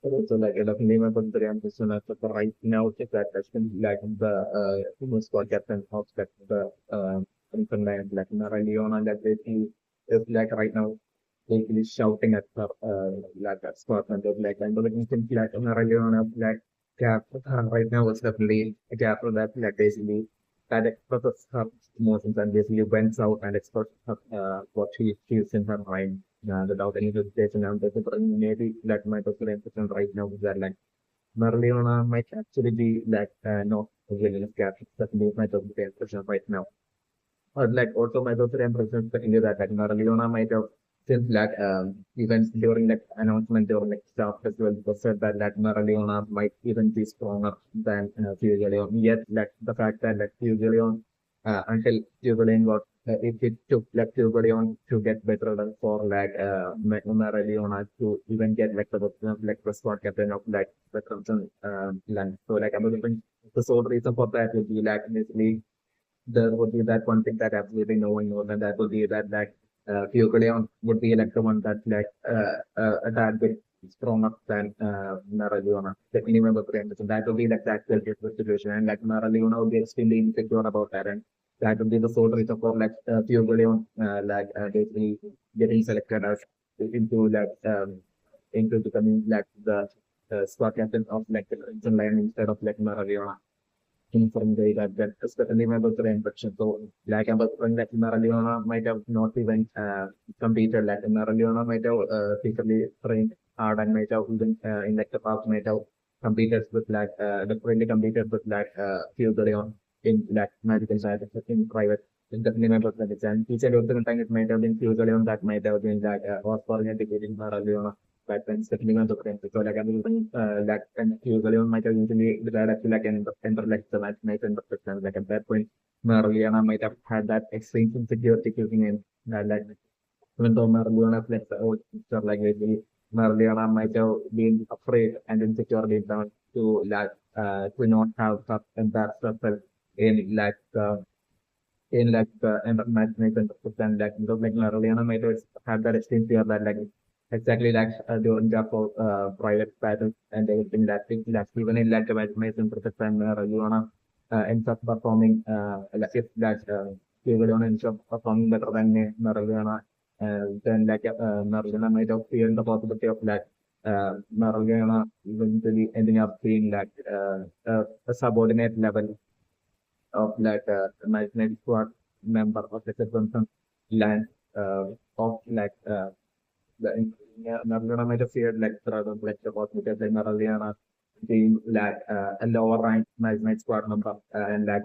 So like definitely my country and this one so right now it's that that's been like the most squad captain of that the Finland like Mereoleona that basically is like right now basically shouting at the like that Scotland of like and looking things like Mereoleona like gap right now is definitely a gap that like basically that expresses her emotions and basically went out and expressed her, what she feels in her mind without any hesitation. And that's maybe that might also be important right now that like Merleona might actually be like not a villainous character that might also be important right now. Or like also might also represent the India that like Merleona might have since that events during that announcement during like staff festival was said that like Merleona might even be stronger than Fugaleon. Yet like the fact that like Fugaleon until Fugaleon got it took like Fugaleon to get better than for like Merleona to even get like the squad captain of like the Crimson land. So like I'm looking the sole reason for that would be like initially there would be that one thing that absolutely no one knows, and that would be that Fukuleon would be like the one that a tad bit stronger than Mereoleona, the minimum of range. So that would be like the actual situation, and like Mereoleona would be extremely insecure about that, and that would be the sole reason for like Fukuleon basically getting selected as into into becoming like the squad captain of like the Crimson Lion instead of like Mereoleona from the that especially my birthday infection. So like I'm when like Mereoleona might have not even competed, like Mereoleona might have secretly trained hard and might have even in like the past might have competed with like differently competed with like Fusion in like magical science in private. It's definitely my birthday and he said also time it might have been Fusion that might have been like was for indicating Mereoleona back then stepping on the frame. So like I'm using that and usually on might have usually decided to like enter like the match night and perspective. Like at that point Mariana might have had that extreme insecurity kicking in that even though Mariana like the old sister like maybe Mariana might have been afraid and insecure deep down to not have such and that stuff in in the match night and perspective like because like Mariana might have had that extreme fear that like exactly like during the private battles and everything that thing that even in like the matchmaking process and you wanna ends up performing like if that you will ends up performing better than Maradona then like Maradona might have feared the possibility of that Maradona eventually ending up being like a subordinate level of like matchmaking squad member of the Crimson land of like the Narliana might have feared like rather like the boss because like Narliana being like a lower rank management squad member and like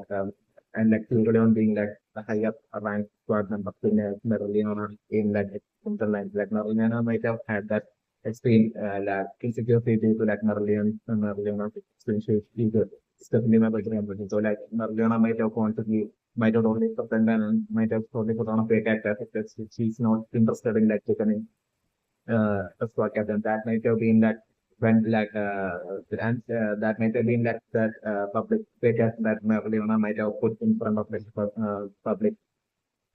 Tilgaleon being like a higher rank squad member in Narliana in like the line. Like Narliana might have had that extreme like insecurity due to like Narliana extreme ego. It's definitely my better impression. So like Narliana might have constantly might have only pretend and might have totally put on a fake actor because she's not interested in like becoming a squad captain. That might have been that when like and that might have been like that public figure that Mereoleona might have put in front of the public.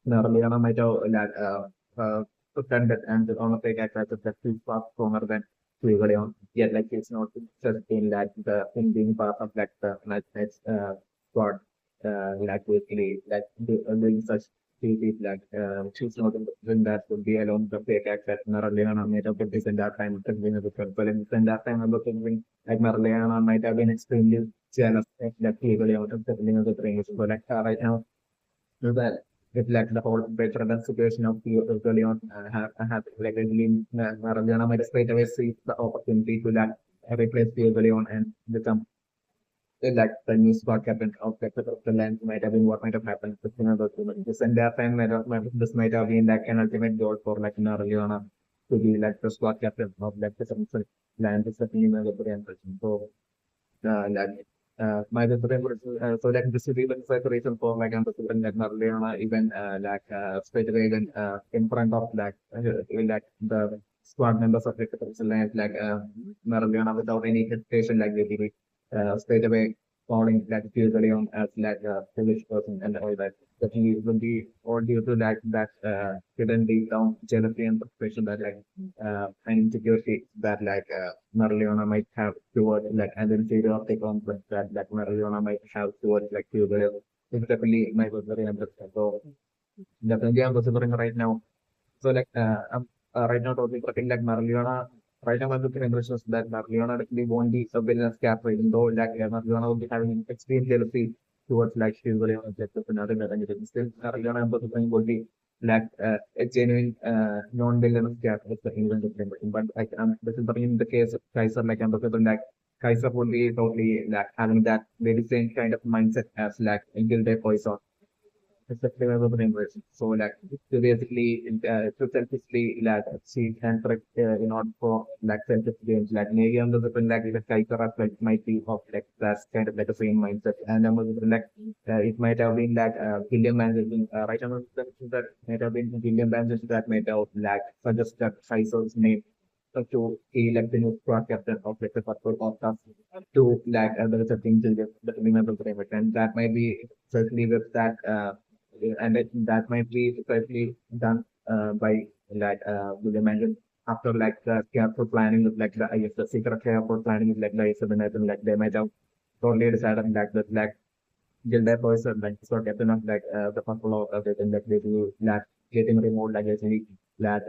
Mereoleona might have like pretended and on a fake actor that she's far stronger than Cleveland. Yet like it's not just in like the in being part of like the United squad like basically like doing such activities like she's not in that would be alone the fake act that Marlena made up with this in that time convening the but in that time I'm looking like Marlena might have been extremely jealous of that legally out of the beginning of the train. So like right now well, reflect the whole veteran situation of the Leon have like really Maradona might straight away see the opportunity to like replace Diego Leon and become like the new squad captain of the land might have been what might have happened with those women. This and that time this might have been like an ultimate goal for like Leona to be like the squad captain of like the land is the team and the person. So like my so like this is even separation for like considering that Leona even straight away even in front of like the squad members of like the land like Leona without any hesitation like they straight away calling like Leon as like a foolish person and all that. That he will be all due to that hidden deep down jealousy and frustration that and insecurity that Mereoleona might have towards and then inferior of the conflict that Mereoleona might have towards Leon. It's definitely my very interesting. So definitely I'm considering right now. So I'm right now totally talking Mereoleona. Right now I'm looking at impressions that Mereoleona definitely won't be a villainous character, even though Mereoleona will be having extreme jealousy towards Leon and just another anything. Still Mereoleona I'm considering will be a genuine non-villainous character in the different. But I'm considering in the case of Kaiser, I'm considering Kaiser would be totally having that very same kind of mindset as Gilde Poison. It's a flavor of an inversion. So to basically to selfishly she can correct in order for selfish games maybe I'm the different even Kaiser as might be of that's kind of the same mindset and I'm it might have been William Manchester right now that might have been William Manchester that might have suggest that Kaiser's name to elect the new squad captain of the football podcast to there is a thing to the remember the name and that might be certainly with that and that might be precisely done by William mentioned after the careful planning with I guess the secret careful planning with the Ep71 and they might have totally decided that Gilda person so captain of the football of it and they do getting removed actually this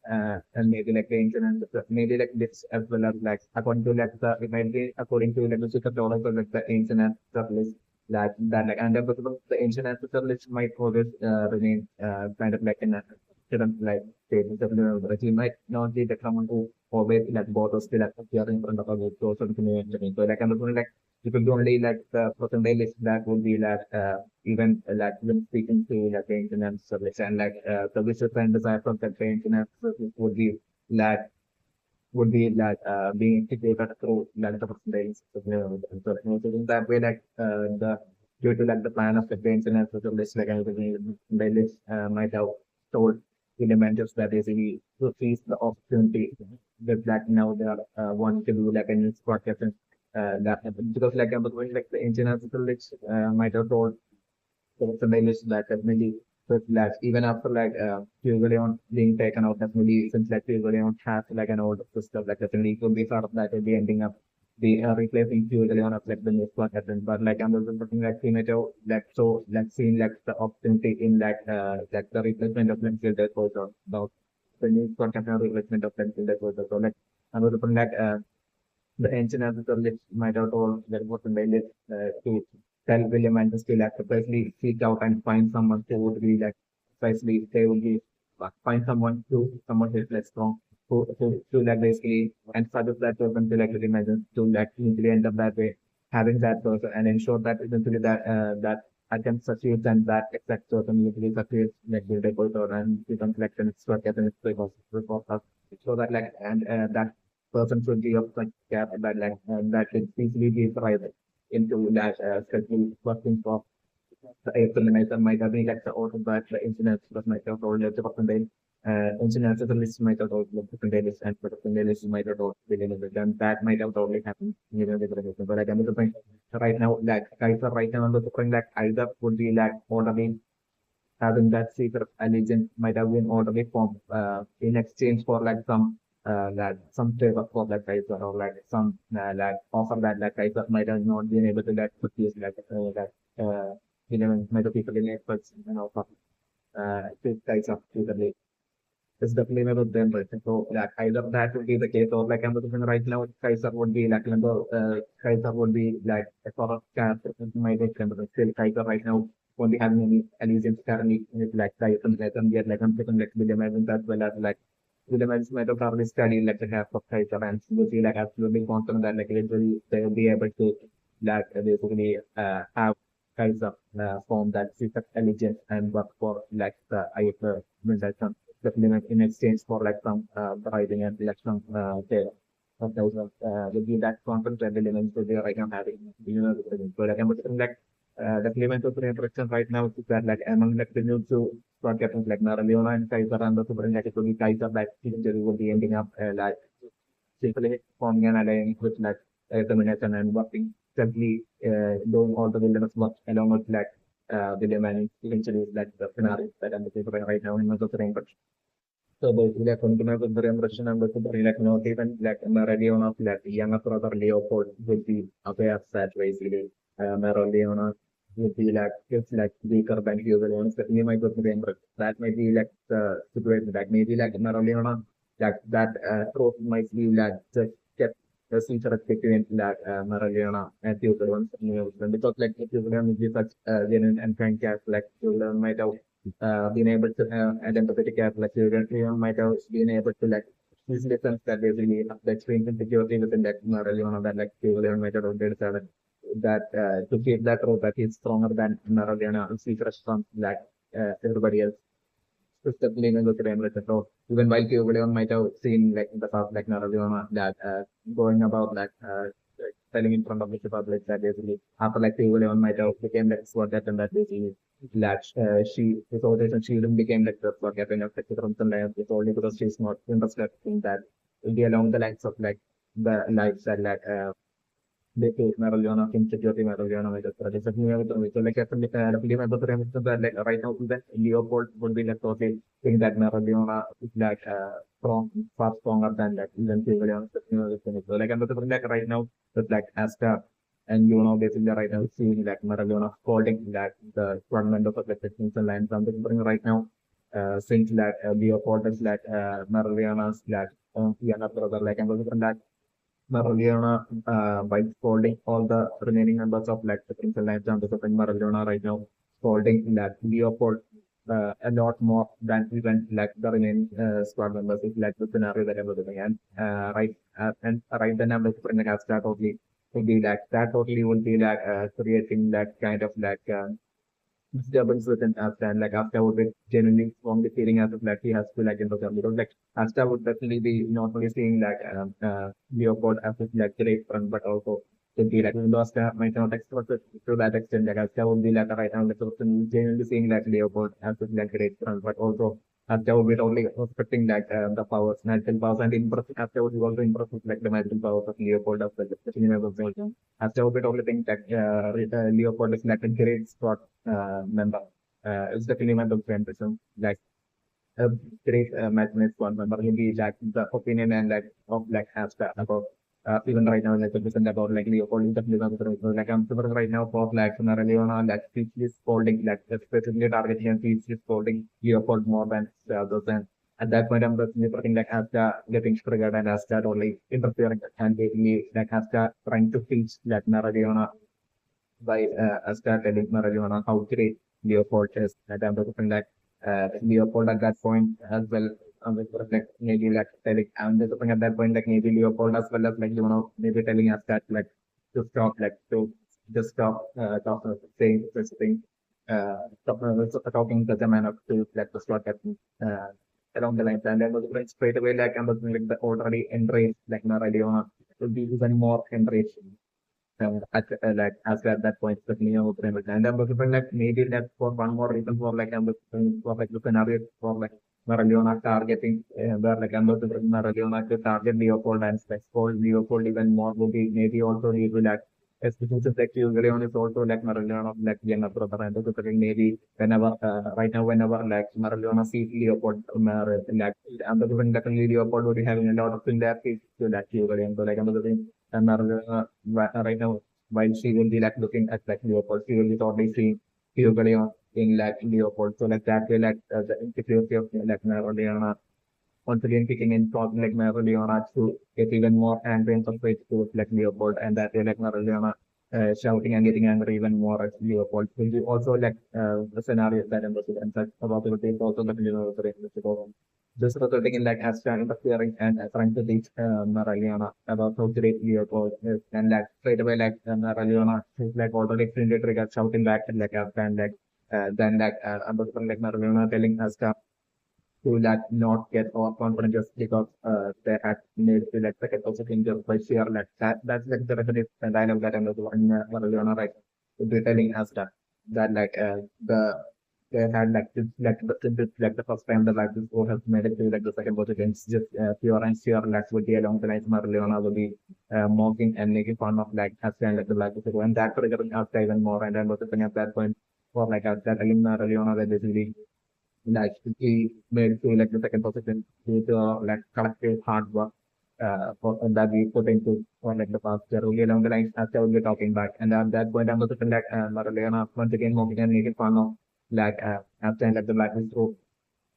and maybe the incident maybe this as well as according to the it might be according to the secret dollars of the incident list and the ancient ancestor list might always remain kind of in a certain status of the but he might not be the someone who always borders still appear in front of a person so I'm looking if you do only the percentage list that would be even when speaking to the ancient ancestor list and the wishes and desire from the ancient ancestor list would be being integrated through the percentage. So in that way, the due to the plan of the maintenance of the list, the list might have told elementals that basically to seize the opportunity that now they are wanting to do a new squad captain. That because I'm going the engineers of the list might have told the list that definitely but even after Leon being taken out, definitely since Leon has an old system, definitely could be sort of that will be ending up the replacing Leon of the new squad captain. But I'm also looking he might have so seeing the opportunity in the replacement of Gilda also about the new squad captain replacement of Gilda also. So I'm also looking the ancient ancestors might have told that was the list to tell William and just to precisely seek out and find someone who would be precisely they would be find someone who is less strong who to basically and suggest that person to really imagine to easily end up that way having that person and ensure that eventually that attempt succeeds and that exact person usually succeeds the decoder and becomes an expert at an expert so that and that person should be of gap that should easily be private into schedule working for the implementer might have been the order that the incidents that might have told the percentage incidents the list might have told the percentage and the percentage might have told the limit and that might have totally happened but I'm the point right now Kaiser right now I'm the point either would be already having that secret allegiance might have been already formed in exchange for some favor for Kaiser or some offer that Kaiser might have not been able to purchase might have people in it but offer to Kaiser to the lake. It's definitely never them but so either that would be the case or I'm looking right now Kaiser would be Kaiser would be a sort of character might be still Kaiser right now won't be having any allegiance currently with Kaiser and yet I'm thinking William Evans as well as Williams might have probably studied the half of Kaiser and will be absolutely confident that literally they will be able to basically have Kaiser form that secret allegiance and work for the IFR organization definitely in exchange for some bribing and some pay. Will be that confident and elements that they are right now having. So I'm looking the element of the interaction right now is that among the new two squad captains Mereoleona and Kaiser and the super to be Kaiser eventually will be ending up simply forming an alliance with domination and working steadily doing all the villainous work along with like William and eventually like the scenario that I'm looking for right now in the terrain. So basically, according to my good impression, I'm going to bring like not even like Mereoleona, like younger brother Leopold will be aware of that basically. Mereoleona will be like it's like weaker than Hugo. Certainly, my good remember that may be like the situation that maybe like Mereoleona, like that trope might be like just kept the future between like Mereoleona and Hugo. Because like if Hugo is such genuine and kind character, like Hugo might have being able to identify the gap, like you might have been able to like easily sense that basically the extreme insecurity within that Mereoleona that like people might have did that to keep that rope that he's stronger than Mereoleona and secret from like everybody else. Especially when look at Emirates. So even while Leon might have seen like in the past like Mereoleona that going about like, telling in front of the public that basically after like Leon might have became like sword captain that basically that she his organization she even became like the sword captain of like the Crimson Lions. It's only because she's not interested in that. It'll be along the lines of like the lives that like de Mereoleona, insecurity Mereoleona, like that. It's a new so like definitely my brother that like right now that Leopold would be like totally think that Mereoleona is like strong, far stronger than like even Leopold. So like I'm looking like right now with like Asta and you know basically right now seeing like Mereoleona holding like the front end of like the Crimson Lions. I'm looking right now since like Leopold is like Mereoleona's like younger brother like I'm looking that Mereoleona by scolding all the remaining members of like the Crimson Lions and the Mereoleona right now scolding that Leopold a lot more than even like the remaining squad members is like the scenario that I'm looking at. And right then I'm looking like that totally would be like that totally would be like creating that kind of like disturbance within Asta and like Asta would be genuinely strongly feeling as if like he has to like interfere because like Asta would definitely be not only seeing like Leopold as his like great friend but also to be like even though Asta might not express it to that extent like Asta would be like right now the person genuinely seeing like Leopold as his like great friend but also Asta would be only respecting like the powers, natural powers and impressing Asta would be also impressed with like the magical powers of Leopold as well, especially in the Asta would be only think that Leopold is like a great spot member. It's definitely member friend. Like a great matchmate squad member. Maybe like the opinion and like of like Asta about even right now like the about like Leopold is definitely member. Like I'm super right now for like Mereoleona like she's holding like specifically targeting and she's holding Leopold more than the others and at that point I'm definitely putting like Asta getting triggered and Asta only interfering and basically like Asta trying to teach like Mereoleona by Asgard telling Mereoleona how great Leopold is. That I'm looking like Leopold at that point as well. Like maybe like telling I'm just looking at that point like maybe Leopold as well as like maybe telling Asgard like to stop like to just stop saying such thing talking to the man up to like the slot captain along the lines and then was straight away like I'm looking like the already enraged like Mereoleona will be even more enraged like as at that point the Neo framework. And I'm looking like maybe like for one more reason for like I'm looking for like the scenario for like Mereoleona targeting where like I'm looking for Mereoleona to target Leopold and expose Leopold even more would be maybe also need to like especially since like Leon is also like Mereoleona like younger brother and also maybe whenever right now whenever like Mereoleona sees Leopold like I'm looking like Leopold would be having a lot of similarities to that Leon. So like I'm looking and right now, while she will be like looking at like Leopold, she will be totally seeing Hugo in like Leopold. So like that way, like the insecurity of like Mereoleona once again kicking in, causing like Mereoleona to get even more angry and frustrated towards like Leopold, and that way like Mereoleona shouting and getting angry even more at Leopold. Will be also like the scenario that I'm looking at. That probability is also like just resulting in like Astra interfering and trying to teach Mereoleona about how great Leopold is, and like straight away like Mereoleona is like already extremely triggered, shouting back at like Astra, and like then like like Mereoleona telling Astra to like not get overconfident just because they had made the like second also thing just by sheer like that's like the reference dialogue that I'm one Leona right to be telling us that like the they had like the first time the Lactus who has made it to like the second position. It's just pure and sheer Lax would be along the lines Mereoleona will be mocking and making fun of like as and like the Lactus and that triggered after even more and then was at that point for like that again Mereoleona that basically like he made to like the second position due to like collective hard work for that we put into for like the past year really along the lines as I will be talking back and at that point I'm also like Mereoleona once again mocking and making fun of like after like the Blacklist group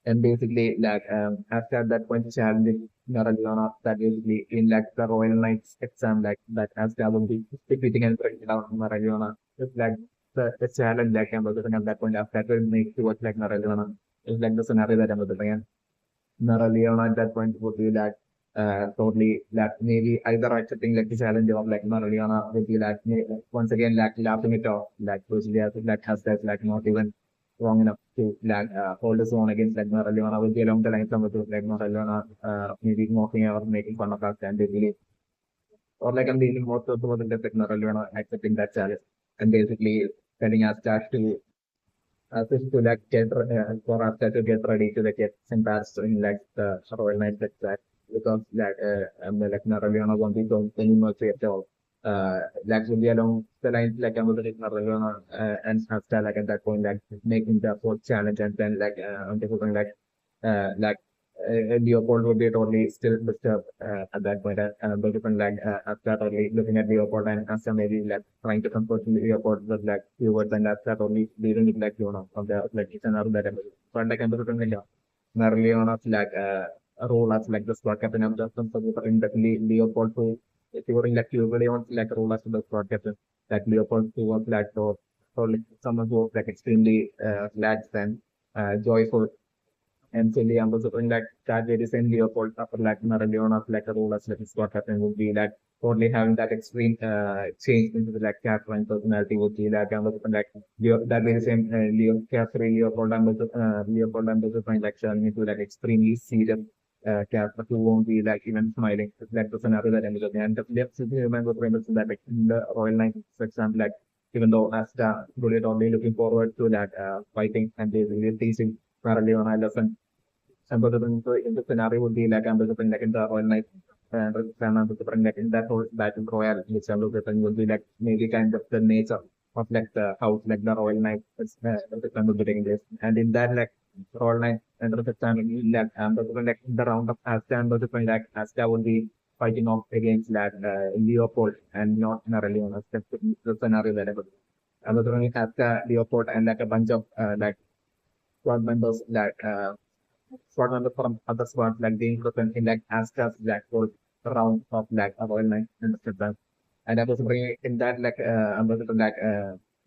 and basically like after that point challenging Mereoleona that basically in like the Royal Knights exam like that as they will be defeating and bringing down Mereoleona it's like the challenge that I'm looking at that point after that will make towards like Mereoleona it's like the scenario that I'm looking at Mereoleona at that point would be like totally like maybe either accepting like the challenge of like Mereoleona would be like once again like laughing it off like basically as like has that like not even strong enough to like hold his own against like Mereoleona would be along the lines of like Mereoleona maybe mocking or making fun of us and basically or like I'm leaning more towards the like Mereoleona accepting that challenge and basically telling us that to just to like get for after to get ready to like get some pass in like the Royal Knight like that because like Mereoleona won't be going anymore to at all. Like will be along the lines like I'm with Mereoleona and after like at that point like making the fourth challenge and then like I'm thinking like Leopold would be totally still disturbed at that point. But different like after totally looking at Leopold and after maybe like trying to comfort Leopold with like few words and after totally leaving it like of the like it's another that but like I'm looking at Mereoleona's like a role as like the squad captain of the in the Leopold who during like Leopold like a role as the squad captain like Leopold who was like like someone who was like extremely relaxed and joyful and Philly ambassador in like that very same Leopold after like Mereoleona like a role as like what happened would be that totally having that extreme change into the like character and personality would be that ambassador like that very same Leopold ambassador like turning into like extremely serious character who won't be like even smiling. It's like the scenario that I'm looking at. And definitely absolutely remember very much that like in the Royal Knights, for example, like even though Asta really only looking forward to that fighting and they really teaching Mereoleona lesson Ambassador in the scenario would be like Ambassador like in the Royal Knight and Ambassador like in that whole battle royale, which Ambassador would be like maybe kind of the nature of like the house, like the Royal Knight, Ambassador in this. And in that like Royal Knight and the time like Ambassador like in the round of Asta Ambassador like Asta would be fighting off against like Leopold and not Mereoleona. That's the scenario that Ambassador Asta, Leopold and like a bunch of like squad members like squad members from other squads like being present in like Astra's Black Hole round of like a Royal Knight and the and I was bringing in that like I was like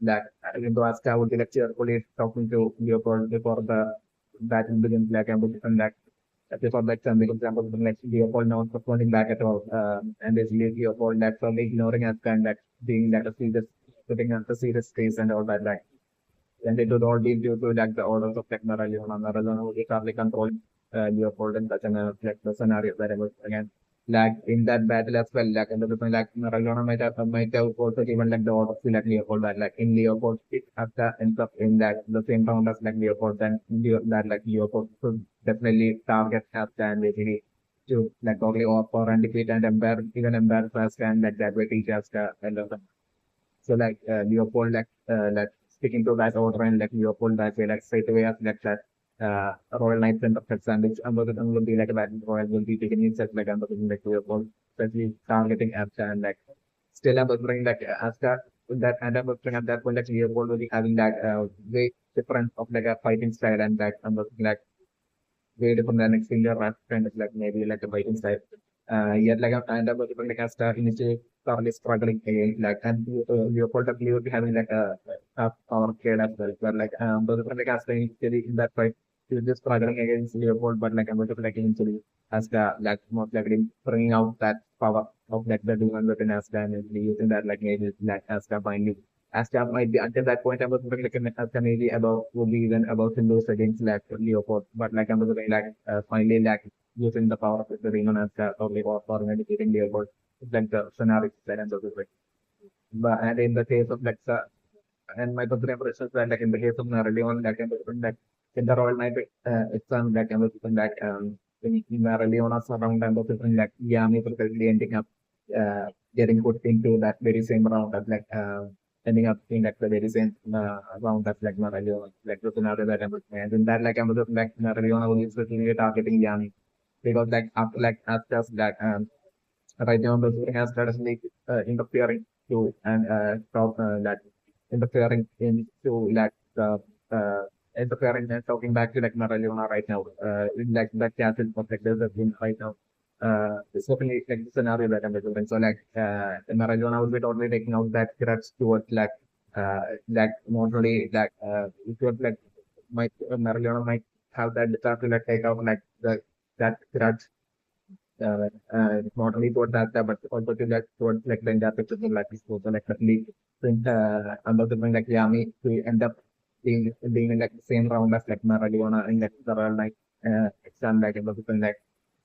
that even though Astra would be like cheerfully talking to Leopold before the battle begins like I was like before that some example like Leopold not responding back at all and basically Leopold like from ignoring Astra and like being like a serious putting on the serious face and all that like and it would all be due to like the orders of like Mereoleona. Mereoleona would be totally controlling Leopold and such an like the scenario that I was again. Like in that battle as well, like another thing like Mereoleona might have also given like the orders to like Leopold that like in Leopold it after ends up in that the same round as like Leopold then that like Leopold should definitely target Asta and basically to like totally offer and defeat and embarrass Asta and like that way teach Asta and so like Leopold like sticking to that order and like Leopold that way like straight away as like that Royal Knights and of sandwich Amazon will be like a battle royal will be taking itself like Amazon like Leopold, especially targeting Asta and like still Amazon like Asta that and Amazon at that point like Leopold will be having that way different of like a fighting style and that Amazon like way different than like single rap kind of like maybe like a fighting style. Yet like and about different like Asta initially thoroughly struggling again like and Leopold W would be having like a power kid as well. But like but different like Asta initially in that fight she was just struggling against Leopold but like about like initially Asta like most likely bringing out that power of like the demon weapon Asta and using that like maybe like Asta finally Asta might be until that point I was looking like Asta maybe about would be even about to lose against like Leopold but like I was looking like finally like using the power of the demon Asta totally or meditating Leopold like the scenario that ends up this way. But and in the case of like and my personal impression is that like in the case of Mereoleona, like in the Royal Knight exam, like I'm looking like in Mereoleona's around I'm looking like Yami probably ending up uh, getting put into that very same round as like ending up in like the very same round as like Mereoleona, like the scenario that I'm looking at. And in that like I'm looking like Mereoleona will be specifically targeting Yami because like after like after that right now the Supreme has suddenly interfering to and stop that interfering into like uh, interfering and talking back to like Mereoleona right now. In like that castle protectors have been right now. It's hopefully like the scenario that I'm doing. So like Mereoleona will be totally taking out that grudge towards like not really like it was like might Mereoleona might have that desire to like take out like the that grudge not only towards that, but also to that towards like the entire picture of like this also like definitely think under the point like Yami to end up being in like the same round as like Mereoleona in like the Royal Knight exam like in the people like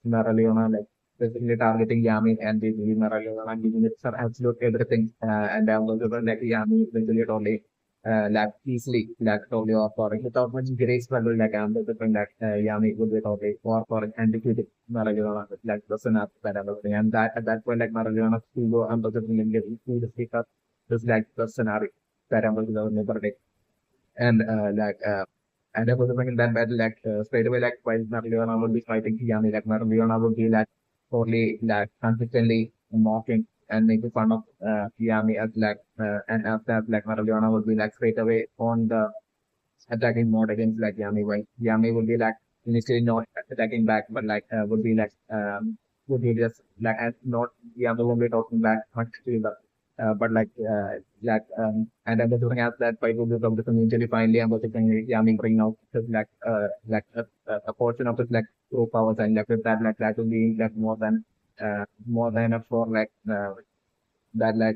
Mereoleona like basically targeting Yami and basically Mereoleona giving it some absolute everything and then was like Yami eventually totally like easily like totally off for it without much grace struggle like the different like Yami would be totally or for it and defeated Maradona like the synapse that I was saying. And that at that point like Maradona's ego and the to the speaker just like the scenario that I was never like and and I was thinking that battle like straight away like while Maradona would be fighting Yami like Maradona would be like totally like consistently mocking and making fun of Yami as like and after that like Maradona would be like straight away on the attacking mode against like Yami, while Yami would be like initially not attacking back, but like would be like would be just like and not Yami won't be talking back much to the but and then the during as that fight will be from the community finally I'm going to Yami bring out his a portion of his like true powers and like with that like that will be like more than enough for that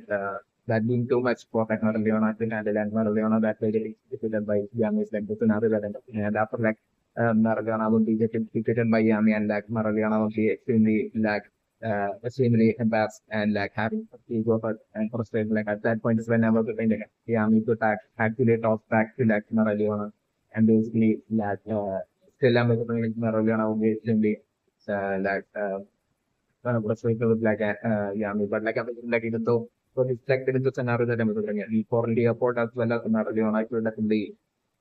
that being too much for like Mereoleona to handle and Mereoleona that way getting defeated by Yami is like the scenario that ended up. And after like Mereoleona would be getting defeated by Yami and like Mereoleona would be extremely embarrassed and like having ego hurt and frustrated. Like at that point is when I was going to Yami to actually talk back to like Mereoleona and basically still I'm like Mereoleona would be extremely like frustrated with Yami, but like I was like even though so reflected in the scenario that I'm looking at. For Leopold as well as Mereoleona, I feel that in the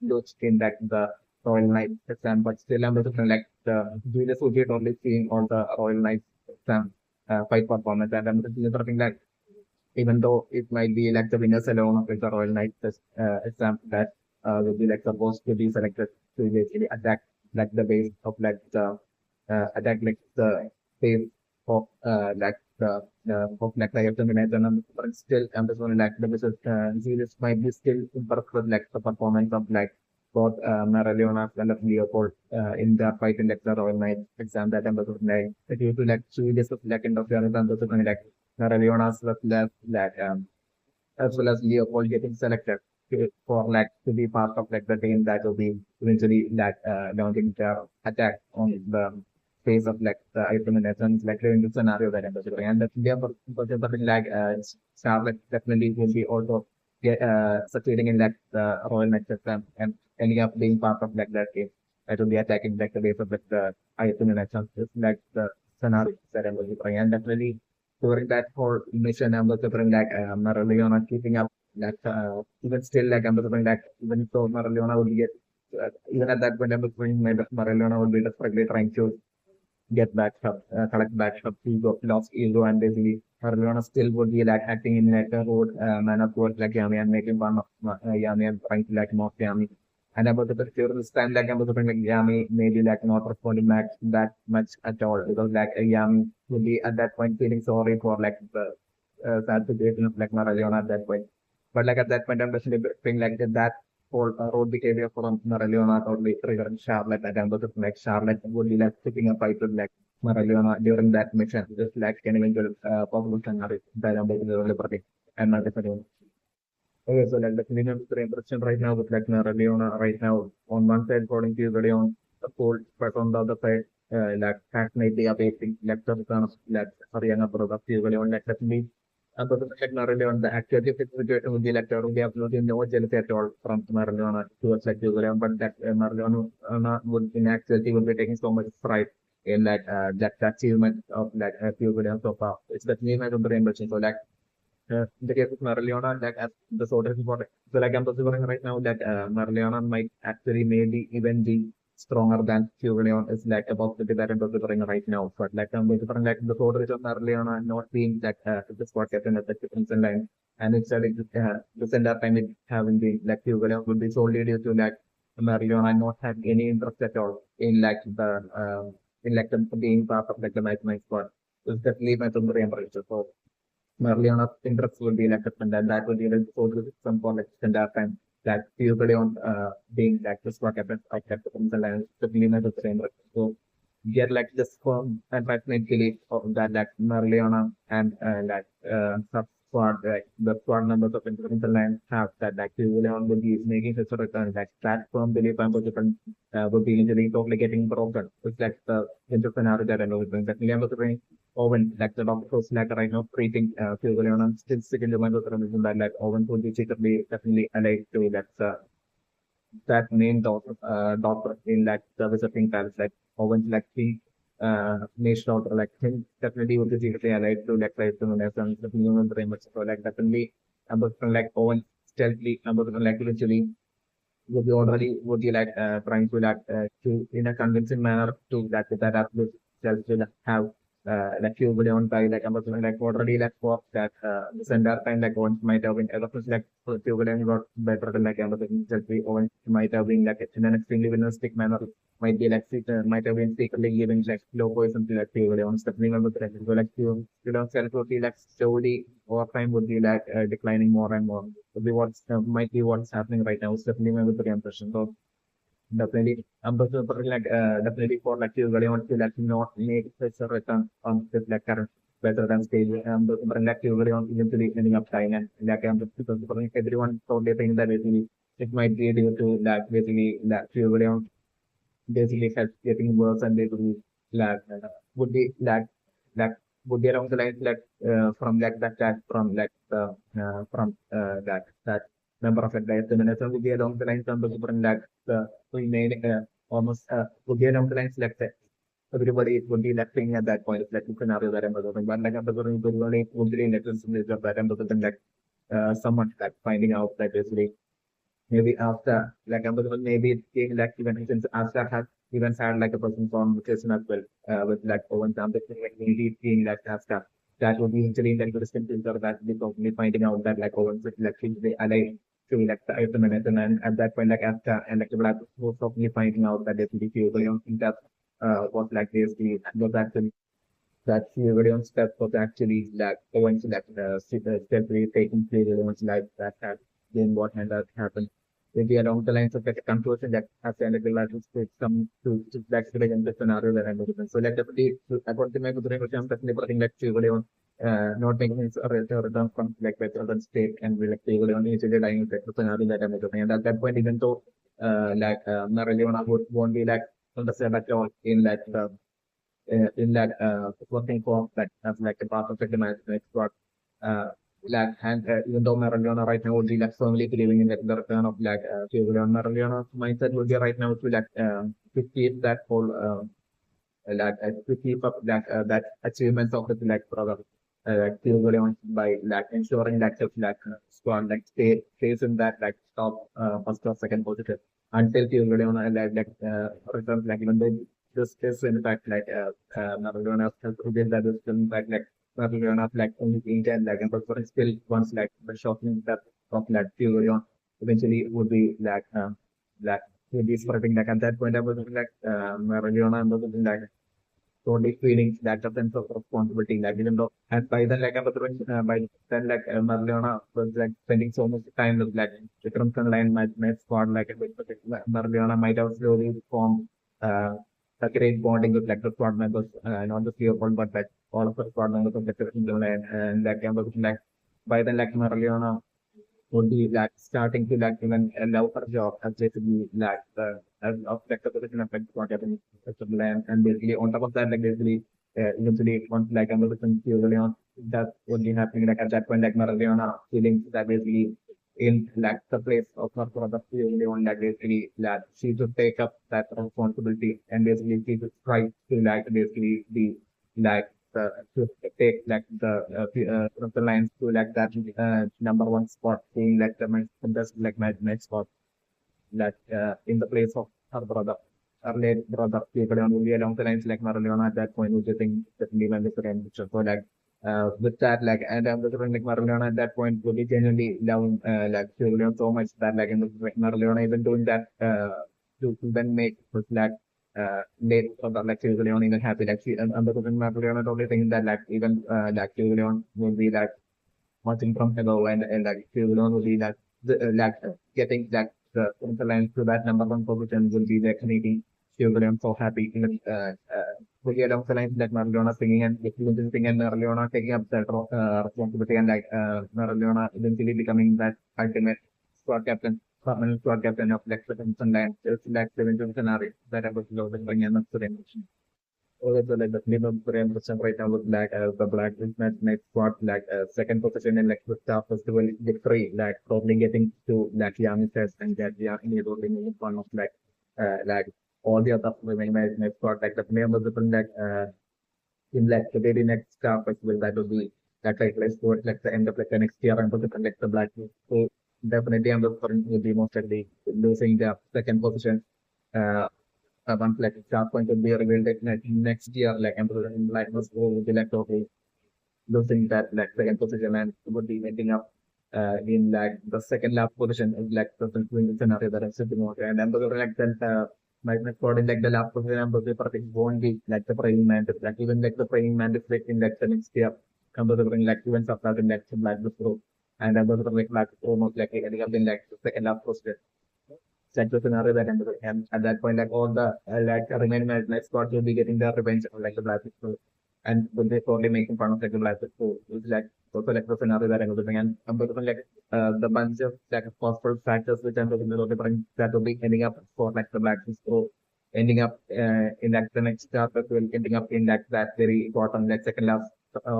those in that the Royal Knight exam, but still I'm looking like the Julius would be only seeing all the Royal Knight exam fight performance, and I'm looking like even though it might be like the winners alone of the Royal Knight exam that will be like supposed to be selected to basically attack like the base of like the attack like the base of of like the Ep71 but still I'm just wondering like the business series might be still impressed with like the performance of like both Mereoleona as well as Leopold in their fight in like the Royal Knight exam that I'm just wondering like due to like series of like interference and those like Mereoleona as well as Leopold getting selected for like to be part of like the team that will be eventually launching their attack on the face of like the Ultimate like in the scenario that I'm considering. And that's something like Charlotte definitely will be also succeeding in that Royal Knight system and ending up being part of like that team that will be attacking like the base of like the Ultimate is like the scenario that I'm considering. And definitely during that whole mission, I'm considering like Mereoleona keeping up that even still like I'm considering that even though Mereoleona would get even at that point I'm considering Mereoleona would be desperately trying to get back up, collect back up ego, lost ego, and basically Mereoleona still would be like acting in like a road manner towards like Yami and making fun of Yami and trying to like mock Yami. And about the picture this time, like I'm looking like Yami maybe like not responding back that much at all because like Yami would be at that point feeling sorry for like the sad situation of like Mereoleona at that point. But like at that point, I'm definitely feeling like that whole road behavior from Mereoleona totally triggered Charlotte. And I'm looking like Charlotte would be like picking a fight with like Mereoleona during that mission, just like an eventual possible scenario that I'm looking at Liberty and not different. Okay, so like the Canadian impression right now with like Mereoleona right now on one side according to you very on the cold, but on the other side like fascinatingly awaiting like the return of like her younger brother Leon like definitely like Mereoleona, the actuality of the situation would be like there would be absolutely no jealousy at all from Mereoleona towards like Mereoleona, but that Mereoleona would in actuality would be taking so much pride in that achievement of like Mereoleona so far. It's the achievement of the rainbow. So like in the case of Mereoleona, like as the sort of important. So like I'm considering right now that Mereoleona might actually maybe even be stronger than Fugleon is like about the that I'm considering right now. But like I'm considering like the sort of Mereoleona not being that the squad captain at the difference in line. And instead the center time it having the like Fugleon would be solely due to like Mereoleona not having any interest at all in like the being part of like the match squad. It's definitely my considering right. So Mereoleona's interest would be like different, and that would be like so to some for like standard time that usually on being like this what happens like that becomes a line to be the same. So get like this firm and passionate belief of that like Mereoleona and sub squad like the squad members of Interland have that like Leon will be making such a return like that firm belief and participant would be injury totally getting broken. It's like the inter scenario that I know is going that Liam was saying Owen like the doctor was like right now treating Leon still sticking to my that like Owen would be secretly definitely allied to that main doctor in like the visiting palace, like Owen's like the mage doctor, like him definitely would be secretly allied to like right to and the human very much. So like definitely about like Owen stealthily about like eventually would be already would be like trying to like to in a convincing manner to that absolute self will have like you would on by like Amazon like already like for that this entire time like once might have been ever since like you would have got better than like Amazon just be Owen might have been like in an extremely realistic manner might be like might have been secretly giving like logo or something like you would on stepping on the thread. So like you know self would be like slowly over time would be like declining more and more would be what's might be what's happening right now. It's definitely my with the impression. So definitely, like definitely for like you really want to like not make such a return on this like current better than stage. But like you really want eventually ending up dying and like because everyone totally think that basically it might be due to that basically that you really want basically health getting worse and they will like would be like would be around the lines like from like that from like that number of like the minutes would be along the lines of different like we made almost would be along the lines like that. Everybody would be like thinking at that point. It's like a scenario that I'm observing, but like I'm observing would be in essence of that I'm observing like someone like finding out that basically maybe after like maybe it came like even since after has even had like a person from vacation as well with like Owen something like maybe seeing like after that would be actually like the distant filter that we probably finding out that like Owen with like the alive to like the item and at that point like after and like the black was probably finding out that it's the fuel that was like this the was actually that fuel step was actually like Owen's like step really taking place Owen's life that had been what had that happened maybe along the lines of like a conclusion that has ended the last to come to that in the scenario that I'm looking. So like definitely according to my position, I'm definitely putting like Chivalry not making his return from like better than state and we like Chivalry on each dying in the scenario that I'm looking. And at that point, even though Mereoleona would won't be like understand at all in that working for that as like a part of the management squad. Like and even though Mereoleona right now would be like firmly believing in like, the return of like Mereoleona's mindset would be right now to like to keep that whole to keep up that achievements of the like brother like Leon by like ensuring that the like squad like stays in that like top first or second position until Leon returns like even though this is in fact like Maradona has revealed that this in fact like Maradona like only Indian like and but still once like the shocking that of like Leon eventually would be like would be spreading like at that point I was like Maradona and those like totally feeling that sense of responsibility, like even though, and by then, like I was by then, like Mereoleona was like spending so much time with like Vikram Line, my squad, like Mereoleona might have slowly formed a great bonding with like the squad members, not just Leopold, but like all of the squad members of the Vikram Line, and like I was like by then, like Mereoleona would be like starting to like even allow her job as basically like the as of like the position of like what happened and basically on top of that like basically eventually once like I'm looking purely on that would be happening like at that point, like Mereoleona feeling that basically in like the place of her brother Leon, like basically that she should take up that responsibility and basically she should try to like basically be like to take like the lines to like that number one spot being like the best like match spot that in the place of her brother, her late brother, Leon will be along the lines like Mereoleona at that point, which I think definitely when this again, which so like with that, like, and I'm just like Mereoleona at that point will be genuinely loving like Leon so much that like in the Mereoleona even doing that to then make was like late brother like Leon even happy like she and the Mereoleona totally thinking that like even like Leon will be like watching from above and like you will not be that like getting that the line to that number one position will be like making I'm so happy even really along the lines that Mereoleona singing and singing and Mereoleona taking up that responsibility and like Mereoleona eventually becoming that ultimate squad captain, permanent squad captain of Lex Simpson and it's like the Vincent scenario that I was bringing in the also, like the minimum representation right now with like the Black Movement Night Squad, like second position in like the Star Festival victory, like probably getting to like Yami test and that Yami is only one of like all the other women Night Squad, like the members of like in like the very next Star Festival that will be that like let's go at like the end of like the next year and put like the Black. So definitely I'm looking will be most likely losing the second position. Uh, once like start point will be revealed next year, like Emperor in like was will be like okay, losing that like second position and would be ending up in like the second last position in like the scenario that I'm sitting on. And Emperor like then my squad in like the last position Emperor perfect won't be like the praying mantis, like even like the praying mantis like in like the next year. Emperor like even subscribe in like Black Pro and Emperor like Black almost like ending up in like the second last position set the scenario that ended up and at that point like all the like remaining like squads will be getting their revenge on like the Black People and will they probably making fun of like the Black People it's like also like the scenario that ended up and I'm going to like the bunch of like possible factors which I'm looking to bring that will be ending up for like the Black People ending up in like the next chapter will ending up in like that very important like second last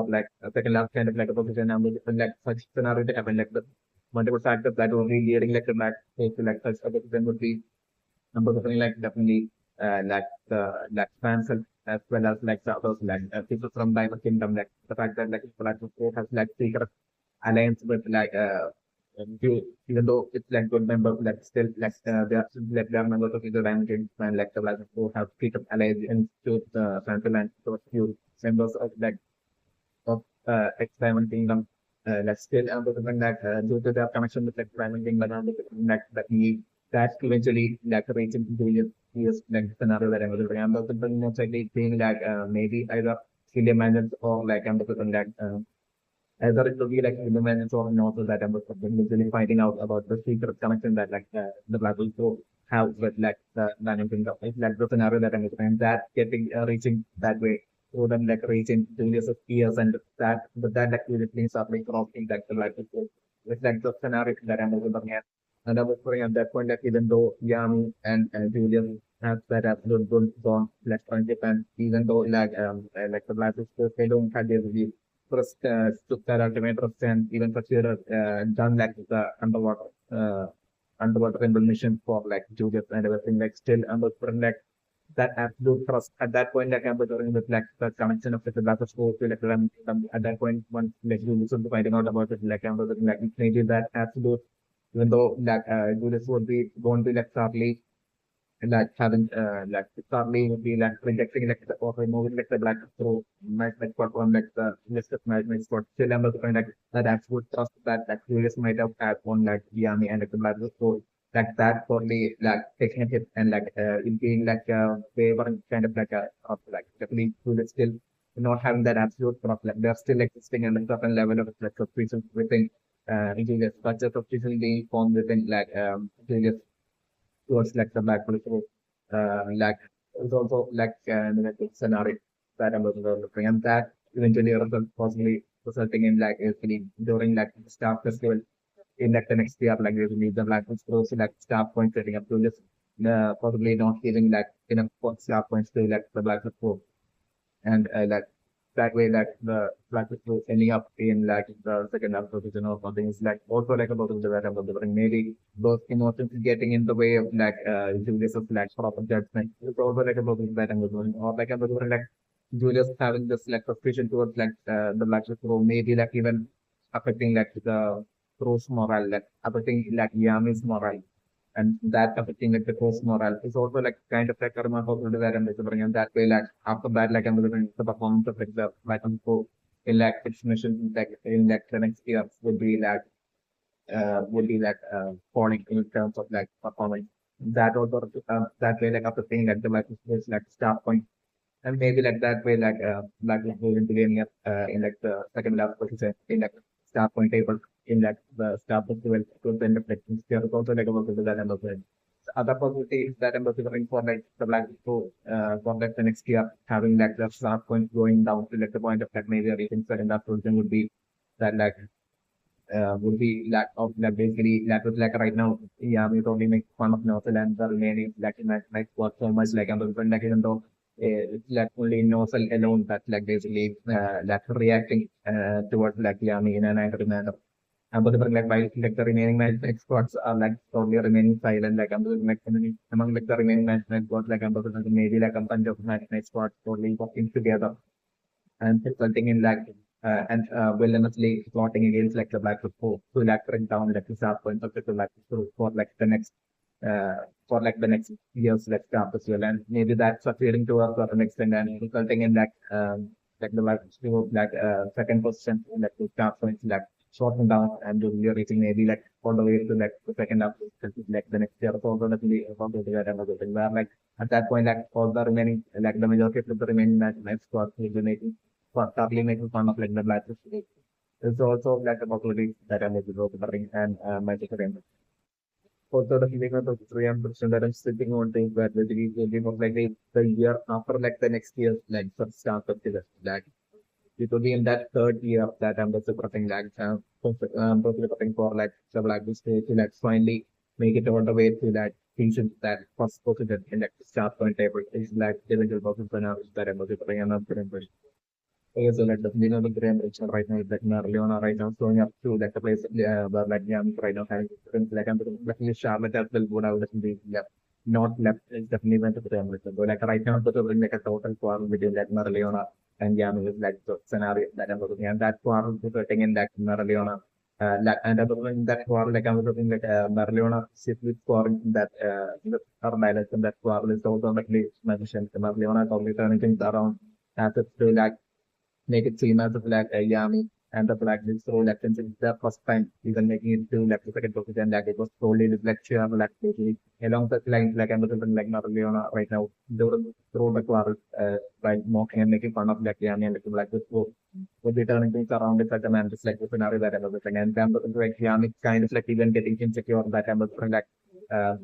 like second last kind of like a position and like such scenario to happen like the multiple factors that will be leading like the Black People like such a position would be number definitely like definitely like the like fans as well as like the others like people from Diamond Kingdom like the fact that like Black People has like secret alliance with like even though it's like good members like still like they are still like they are members of the Diamond Kingdom and like the Black People have secret alliance into the Central and so few members of like of Diamond Kingdom. Like still unfortunately that due to their connection with like Diamond Kingdom and like that he that eventually like reaching into his like scenario that I'm looking at. I'm also most likely seeing like maybe either William Mansions or like I'm looking like either it will be like William Mansions or not so that I'm literally finding out about the secret connection that like the Black Widow have with like the Diamond Kingdom. It's like the scenario that I'm looking at that getting reaching that way so then like reaching Julius of years and that but that like really things are like crossing like the life it's like the scenario that I'm looking at. And I was putting at that point that even though Yami and Julian have that absolute good bond, like friendship, and even though like the Black Sisters, they don't have their really trust, took that ultimate trust, and even consider done like the underwater rainbow mission for like Julius and everything, like still under like that absolute trust at that point, like I'm with like the connection of like, the Black Sisters to like at that point, once like Julius was finding out about it, like I'm like maybe that absolute even though like Julius would be won't be like Charlie like having like Charlie would be like rejecting like the, or removing like the black through my spot on like the list of my spot still I'm also like that absolute trust that like Julius might have had on like Yami and like the black so like that probably like taking a hit and like it being like wavering kind of like of like definitely Julius still not having that absolute trust like they're still existing at a certain level of like suspicion within Julius, but just officially being formed within like Julius towards like the black political like it's also like negative scenario that I'm looking and that eventually result possibly resulting in like actually during like the staff festival in like the next year like usually the black schools like staff points setting up to this possibly not giving like enough staff points to like the black school and like that way like the Black is ending up in like the second half position or something. It's like also like about the development of the brain. Maybe those emotions getting in the way of like Julius's like proper judgment. It's also like about the development or like about like Julius having this like suspicion towards like the Black Role, maybe like even affecting like the Rose morale, like affecting like Yami's morale and that affecting like the course morale is also like kind of like a remarkable development and that way like after that like I'm looking the performance of like the like so in like its mission like in like the next year would be like falling in terms of like performance that also that way like after saying like the like is like start point and maybe like that way, like going to getting up in like the second last position in like star point table in like the star festival to the end of like there is also like about that and also other possibility is that I'm considering for like the black to for like the next year having like the star point going down to like the point of like maybe reaching second last position would be that like would be lack of like basically lack of like right now yeah we only make fun of Nozzle and the remaining like in like work so much like I'm like even though it's like only Nozzle alone that's like basically like reacting towards like Yami in an angry manner. And but like while like the remaining management experts are like totally remaining silent like I'm like among like the remaining management experts like I'm maybe like a bunch of management experts totally working together and resulting in like villainously plotting against like the Black Widow to like bring down like the sharp point of the Black Widow uh, for like the next years like staff as well and maybe that's succeeding to a certain extent and resulting in like the Black Widow like second position like the staff points like shortened down and you're reaching maybe like all the way to like the second half like the next year so definitely about to get another thing where like at that point like all the remaining like the majority of the remaining match squad will be making partly making fun of like the matches. It's also like a possibility that I'm able to the ring and magic arena. Also the feeling of the 300% that I'm sitting on things where basically thinking of like the year after like the next year like first start of the like it will be in that third year that I'm just prepping like prepping for like the black stage to like finally make it all the way to that patient that first position in like the start point table is like the little person that I'm prepping and I'm prepping. Okay, so like the you know the grand Richard right now is like Mereoleona right now showing up to like the place where like Yam right now having different like I'm definitely Charlotte as well would have definitely left. Not left is definitely went to the grand Richard. So like right now it's like a total quarrel between like Mereoleona and Yam is like the scenario that I'm looking and that quarrel is resulting in like Mereoleona. Like, and I'm looking that quarrel like I'm looking like Mereoleona simply scoring that her balance and that quarrel is also like mentioned Mereoleona probably turning things around as it's to like make it seem as if like Yami and the Black Lives role actions in the first time, even making it to like the second position, like it was solely the lecture, like basically along the lines, like I'm looking like Leona right now, they would throw the quarrel, by mocking and making fun of like Yami and like the Black Lives would be turning things around in such a manner, just like the scenario that I'm looking and I'm looking like Yami kind of like even getting insecure that I'm looking like, uh,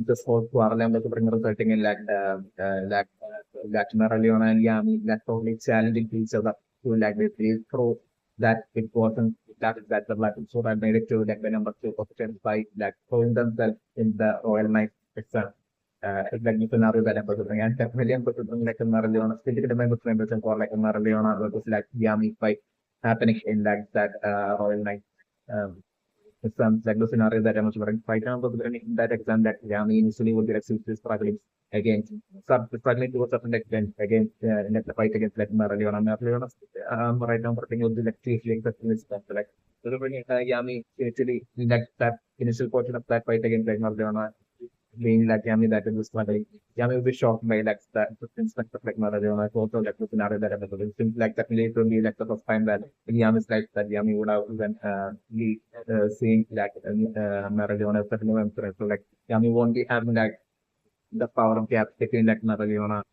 this whole quarrel and like resulting in like Mereoleona and Yami like totally challenging each other to like basically throw that it wasn't that the black so I made it to like the number two position by like throwing themselves in the Royal Knight itself. It's like new scenario that I'm considering and definitely I'm considering like a Mereoleona still get my members for like a Mereoleona versus like Yami fight happening in like that Royal Knight. Um, it sounds like the scenario that I was running right now, but in that exam that Yami initially would be like seriously struggling against, struggling to a certain extent against in the fight against like Mereoleona. Mereoleona, right now, I think would be like seriously accepting this stuff. Like, so when Yami actually in that initial portion of that fight against like Mereoleona, being like Yami that it was struggling. Yami would be shocked by like that instance of like Maradona. It's also like the scenario that happened. It seems like that really to me like the first time that in Yami's life that Yami would have even be seeing like Maradona as a film. So like Yami won't be having like the power of gap between like Mereoleona.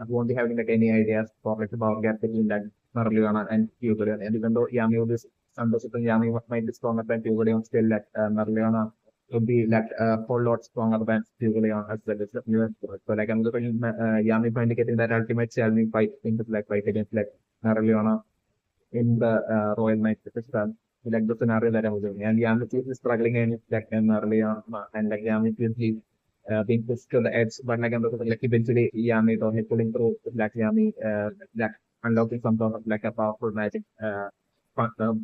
I won't be having like any ideas for like the power gap between like Mereoleona and Clover. And even though Yami will be understood Yami might be stronger than Clover, still like Mereoleona would be like a whole lot stronger than Clover as well as the US. So like I'm looking at Yami finally getting that ultimate challenging fight into like fight against like Mereoleona in the Royal Knight system. Like the scenario that I was doing. And Yami is struggling and it's like Mereoleona and like Yami is being pushed to the edge. But like I'm looking like eventually Yami is only pulling through Black Yami, Black unlocking some sort of like a powerful magic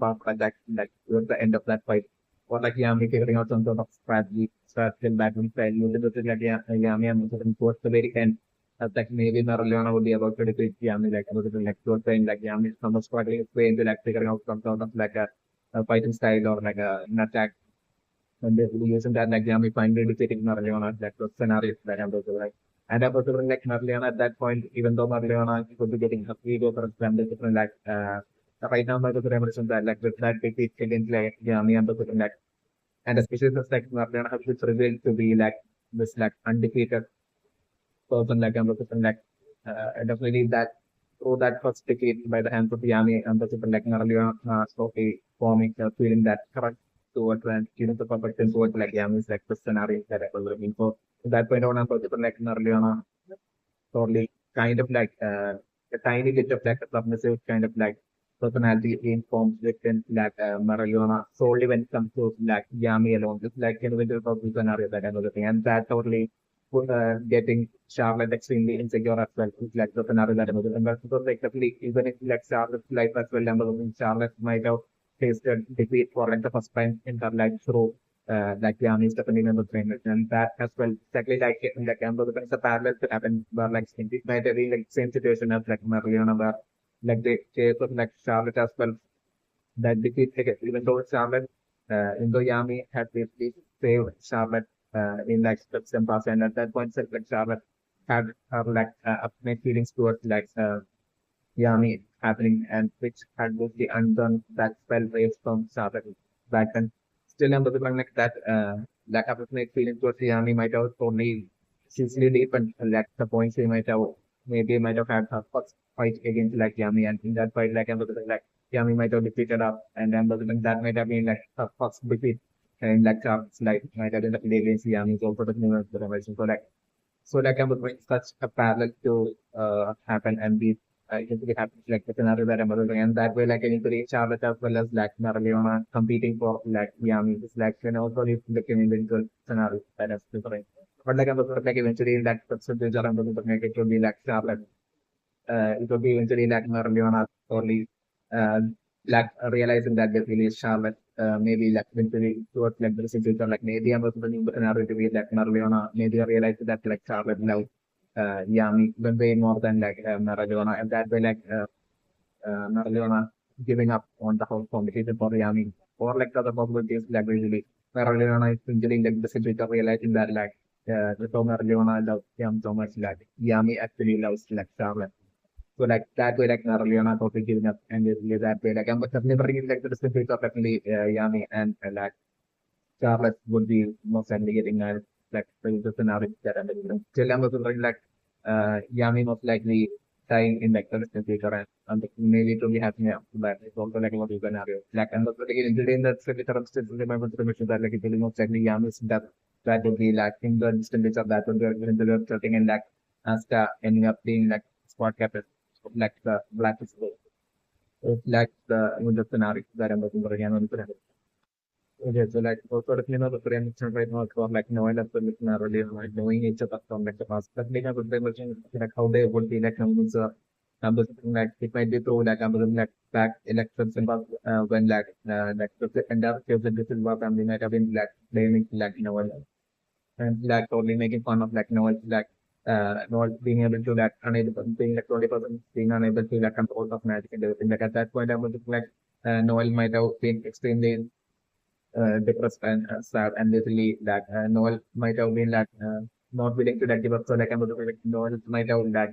buff like towards the end of that fight. Or like Yami figuring out some sort of strategy battle style. Usually this is like Yami and towards the very end. Like maybe Mereoleona would be about to defeat Yami like towards the end, like Yami is almost struggling his way into like figuring out some sort of like a fighting style or like an attack. And basically using that like Yami finally defeating Mereoleona, like those scenarios that I'm also like. And I'm also like Mereoleona at that point, even though Mereoleona could be getting her ego for example, different like right now my revolution that like with that defeat against like Yami and the like and especially this like Mereoleona has been revealed to be like this like undefeated person like I'm looking like definitely that through that first defeat by the hands of Yami and the super like Mereoleona slowly forming feeling that correct towards and the perfection towards like Yami's like the scenario that I was looking for. At that point on I'm super like Mereoleona totally kind of like a tiny bit of like a submissive kind of like personality being formed within like Mereoleona solely when it comes to like Yami alone. Just like individual the scenario that I'm looking and that totally getting Charlotte extremely insecure as well. It's like the scenario that I'm looking and that's because like definitely even if like Charlotte's life as well, I'm looking Charlotte might have faced a defeat for like the first time in her life through like Yami is definitely number three, and that as well exactly like in the camp it's a parallel to happen where like it might have been like same situation as like Mereoleona where like the case of like Charlotte as well that defeat like, even though Charlotte even though Yami had basically saved Charlotte in like steps and past and at that point like Charlotte had her like upmade feelings towards like Yami happening and which had mostly undone that spell raised from Charlotte back then. Still, I'm looking like that lack of affectionate feeling towards Yami might have only seriously deepened like the point she might have maybe might have had her first fight against like Yami and in that fight like I'm looking like Yami might have defeated her and I'm looking that might have been like her first defeat and like Charlotte's life might have been like against Yami is also the new revelation. So like I'm looking such a parallel to happen and be it happens like the scenario that I'm looking and that way like anybody Charlotte as well as like Mereoleona competing for like Yami is like also if looking individual scenario that is different. But like I'm looking like eventually in that percentage I'm looking like it will be like Charlotte it will be eventually like Mereoleona only uh, like realizing that basically Charlotte maybe like eventually towards like the situation like maybe I'm also looking scenario to be like Mereoleona maybe I realize that like Charlotte now Yami way more than like Mereoleona and that way like Mereoleona giving up on the whole competition for Yami or like the other possibilities like usually Mereoleona is usually like the situation realizing that like so Mereoleona loves Yami so much like Yami actually loves like Charlotte. So like that way like Mereoleona totally giving up and usually that way like I'm definitely bringing like the distinct of definitely Yami and like Charlotte would be most likely getting like the scenario that I'm in. Still, I'm also like Yami most likely dying in like the distant future and maybe to be happening after that. It's also like what you scenario. Like I'm also like in the future, still remember the mission that like it will most likely Yami's death that would be like in the distant future that would be in the setting and like Asta ending up being like squad captain of like the Black Festival. It's like the scenario that I'm looking for again. Okay, so like also let me know the prevention right now for like Noelle as well as earlier, like knowing each other from like the past. But like I would be looking like how they would be like numbers numbers like it might be through like like back elections and when like the entire this is what family might have been like blaming like Noelle and like totally making fun of like Noelle like not being able to like unable being like 20% being unable to like control of magic and everything. Like at that point I was like Noelle might have been extremely depressed and sad and basically that Noel might have been like not willing to like give up so like I'm like Noel might have like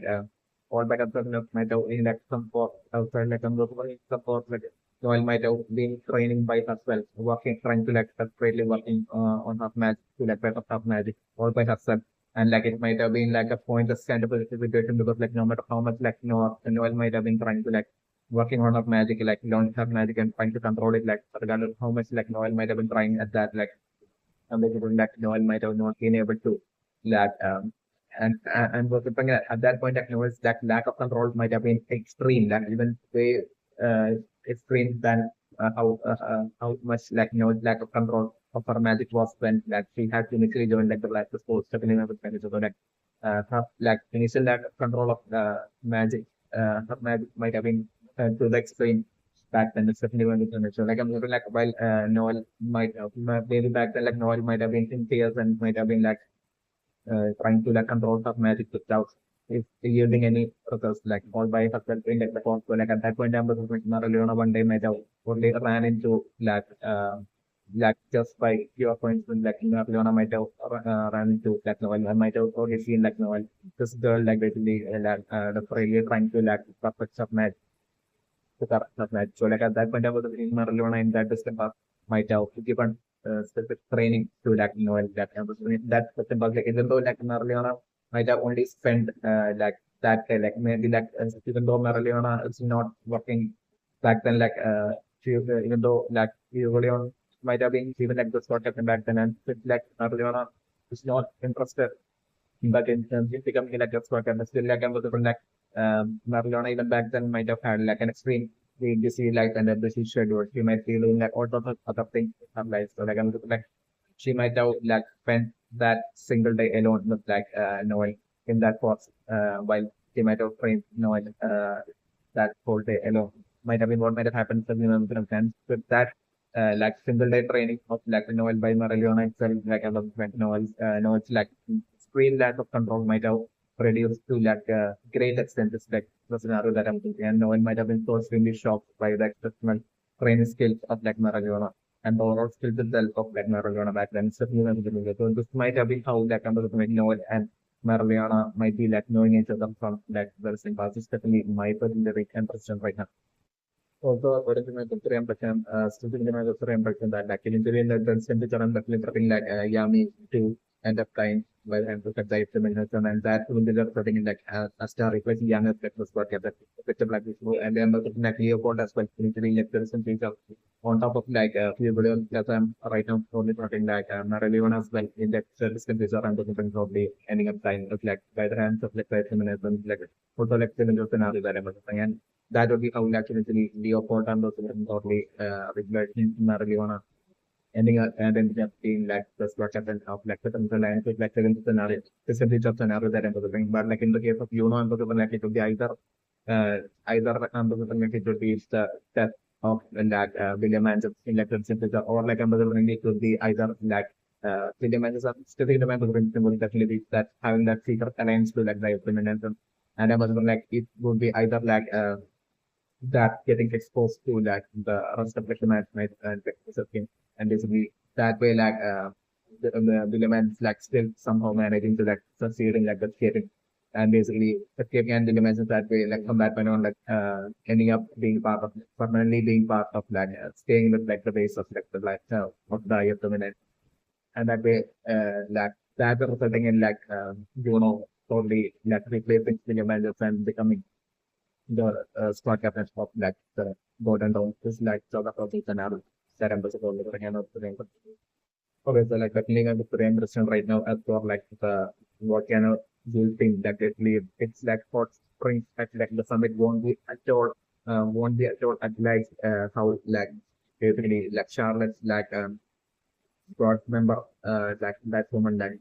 all back up might have been like some for outside like I'm looking support like Noel might have been training by herself working trying to like separately working on her magic to like better her magic all by herself and like it might have been like a pointless kind of a situation because like no matter how much like Noel might have been trying to like working on of magic, like learning her magic and trying to control it, like regardless of how much like Noel might have been trying at that, like basically like Noel might have not been able to that and was at that point like Noel's that lack of control might have been extreme, like even way uh, extreme than how much like Noel's lack of control of her magic was when like she had to initially join like the Black Sports, definitely with so like her like initial lack of control of magic her magic might have been to the extreme back then. It's definitely going to be so. Like I'm looking like while Noel might have maybe back then like Noel might have been in tears and might have been like trying to like control her magic without if using any results like all by herself in like the phone. So like at that point, I'm like Mereoleona one day might have only ran into like just by pure coincidence, like Mereoleona might have ran into like Noel. I might have already seen like Noel. This girl like basically really trying to like perfect her magic to correct her magic. So like at that point, I was thinking Mereoleona in that distant past might have given specific training to like Noel. That I was doing that distant past like even though like Mereoleona might have only spent that day, like maybe like even though Mereoleona is not working back then, like she even though like Mereoleona might have been even like the sort of back then, and it's like Mereoleona is not interested but in terms of becoming like a worker, and still like I'm looking like Mereoleona even back then might have had like an extreme busy life and a busy schedule. She might be doing like all sorts of other things in her life. So like I'm looking like she might have like spent that single day alone with like Noel in that force while she might have trained Noel that whole day alone. Might have been what might have happened to you sense with that like single day training of like Noel by Mereoleona itself, like I love Noel's like extreme lack of control might have reduced to like a great extent. It's like the scenario that I'm thinking, and Noel might have been so extremely shocked by the exceptional training skills of like Mereoleona and the overall skills itself of like Mereoleona back then. So this might have been how like I'm looking Noel and Mereoleona might be like knowing each other from like the same past. It's definitely my personal impression right now. Also, according to my cultural impression, still in my cultural impression that like initially in the temperature and the something like yummy to end up dying by the end of the dimension, and that will be the setting in like a star replacing younger breakfast what that picture like this. And then the like Leopold as well, initially like there is some things on top of like few videos that I'm right now only putting like Mereoleona as well in that service temperature and the probably ending up dying of like by the hands of like feminism, like also like scenario that I'm saying. And that would be how actually Leopold and those totally regulating Mereoleona ending up and ending up being like the structure of like the central line with like the scenario, the central scenario that I'm doing. But like in the case of I'm like it would be either like it would be the death of like William and elected senator or like it would be either like William and still the will definitely be that having that secret alliance to like the implement and I was like it would be either like that getting exposed to like the rest of the management and the and basically that way like the elements like still somehow managing to like succeed in like escaping and basically escaping and the elements that way like from that point on like ending up being part of permanently being part of like staying with like the base of like the lifestyle of the dominant and that way like that resulting in like totally like replacing the elements and becoming the squad captain of like the Golden Dawn is like sort of the scenario that I'm supposed to bring up to them. Okay, so like currently I'm putting restaurant right now as for like the volcano you think that it's like hot springs at like the summit won't be at all at like how like basically like Charlotte's like board member like that woman like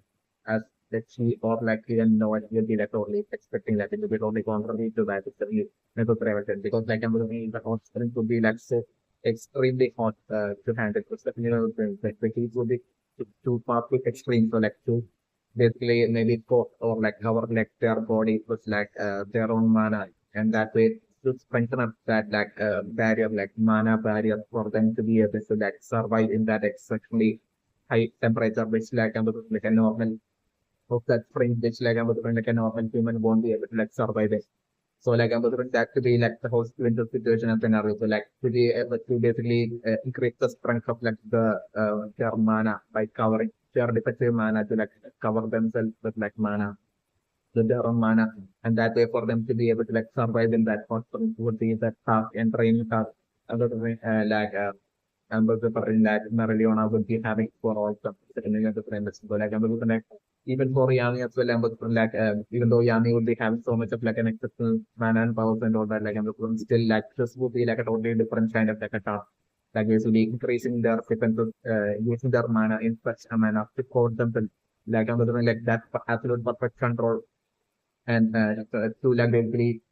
as that she or like even know it will be like totally expecting that it will be totally contrary to that it's really private because like I'm going the hot spring would be like so extremely hot to handle because like the heat would be too far with extreme so like to basically maybe coat or like cover like their body with like their own mana and that way to strengthen up that like barrier like mana barrier for them to be able to like survive in that exceptionally high temperature which like a normal of that frame which like a normal human won't be able to like survive it. So like I'm considering that to be like the host winter situation and scenario. So like to be able to basically increase the strength of like their mana by covering their defective mana to like cover themselves with like mana with their own mana. And that way for them to be able to like survive in that hot spring would be that task and training task. And like ambassador in that Mereoleona would be having for all the secondary of the frameworks. So like ambassador like even for Yami as well, ambassador like even though Yami would be having so much of like an exceptional mana and powers and all that, like ambassador still like this would be like a totally different kind of like a task. Like basically increasing their defensive using their mana in such a manner to coat themselves. Like ambassador like that absolute perfect control and to like basically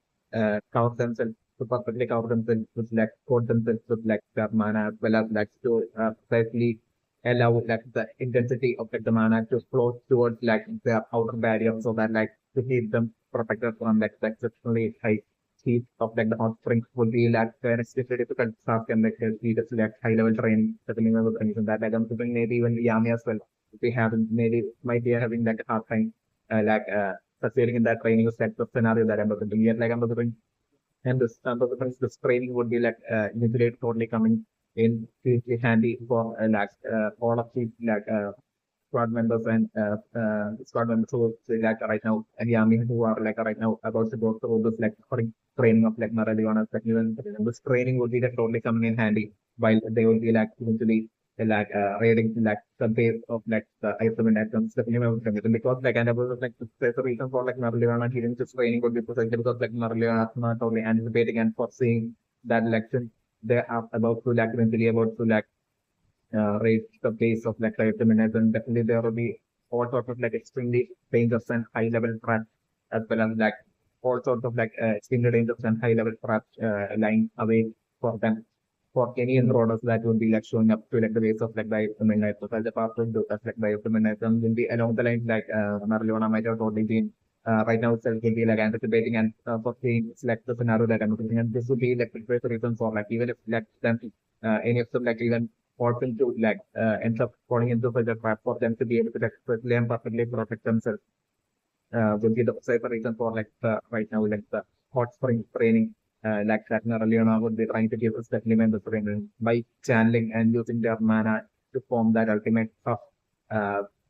cover themselves to perfectly cover themselves with like coat themselves with like their mana as well as like to precisely allow like the intensity of like the mana to flow towards like their outer barrier so that like to keep them protected from like the exceptionally high heat of like the hot springs would be like an extremely difficult task and like serious like high level training certainly with anything that like I'm thinking maybe even Yami as well if we have maybe might be having like a hard time succeeding in that training is like the scenario that I'm looking yet like I'm looking and the difference this training would be like initially totally coming in hugely handy for all of the squad members and squad members who say like right now and Yami who are like right now about to go through this like training of like Mereoleona like even this training would be like totally coming in handy while they will be like eventually raiding like the base of like the item items definitely because like and about like there's a reason for like Mereoleona giving this training would be precisely because like Mereoleona is not only anticipating and foreseeing that lesson they are about to like eventually about to raise the pace of like live minutes and definitely there will be all sorts of like extremely dangerous and high level traps as well as like all sorts of like extremely dangerous and high level traps lying away for them for any enrollers that will be like showing up to like the base of like the midnight. So the past will do as like the midnight and will be along the line like Mereoleona might have totally been right now itself will be like anticipating and foreseeing like the scenario that I'm looking and this would be like the first reason for like even if like them any of them like even often to like ends up falling into such a trap for them to be able to like quickly and perfectly protect themselves will be the safer reason for like the right now like the hot spring training like that Mereoleona would be trying to give us that limit the training by channeling and using their mana to form that ultimate tough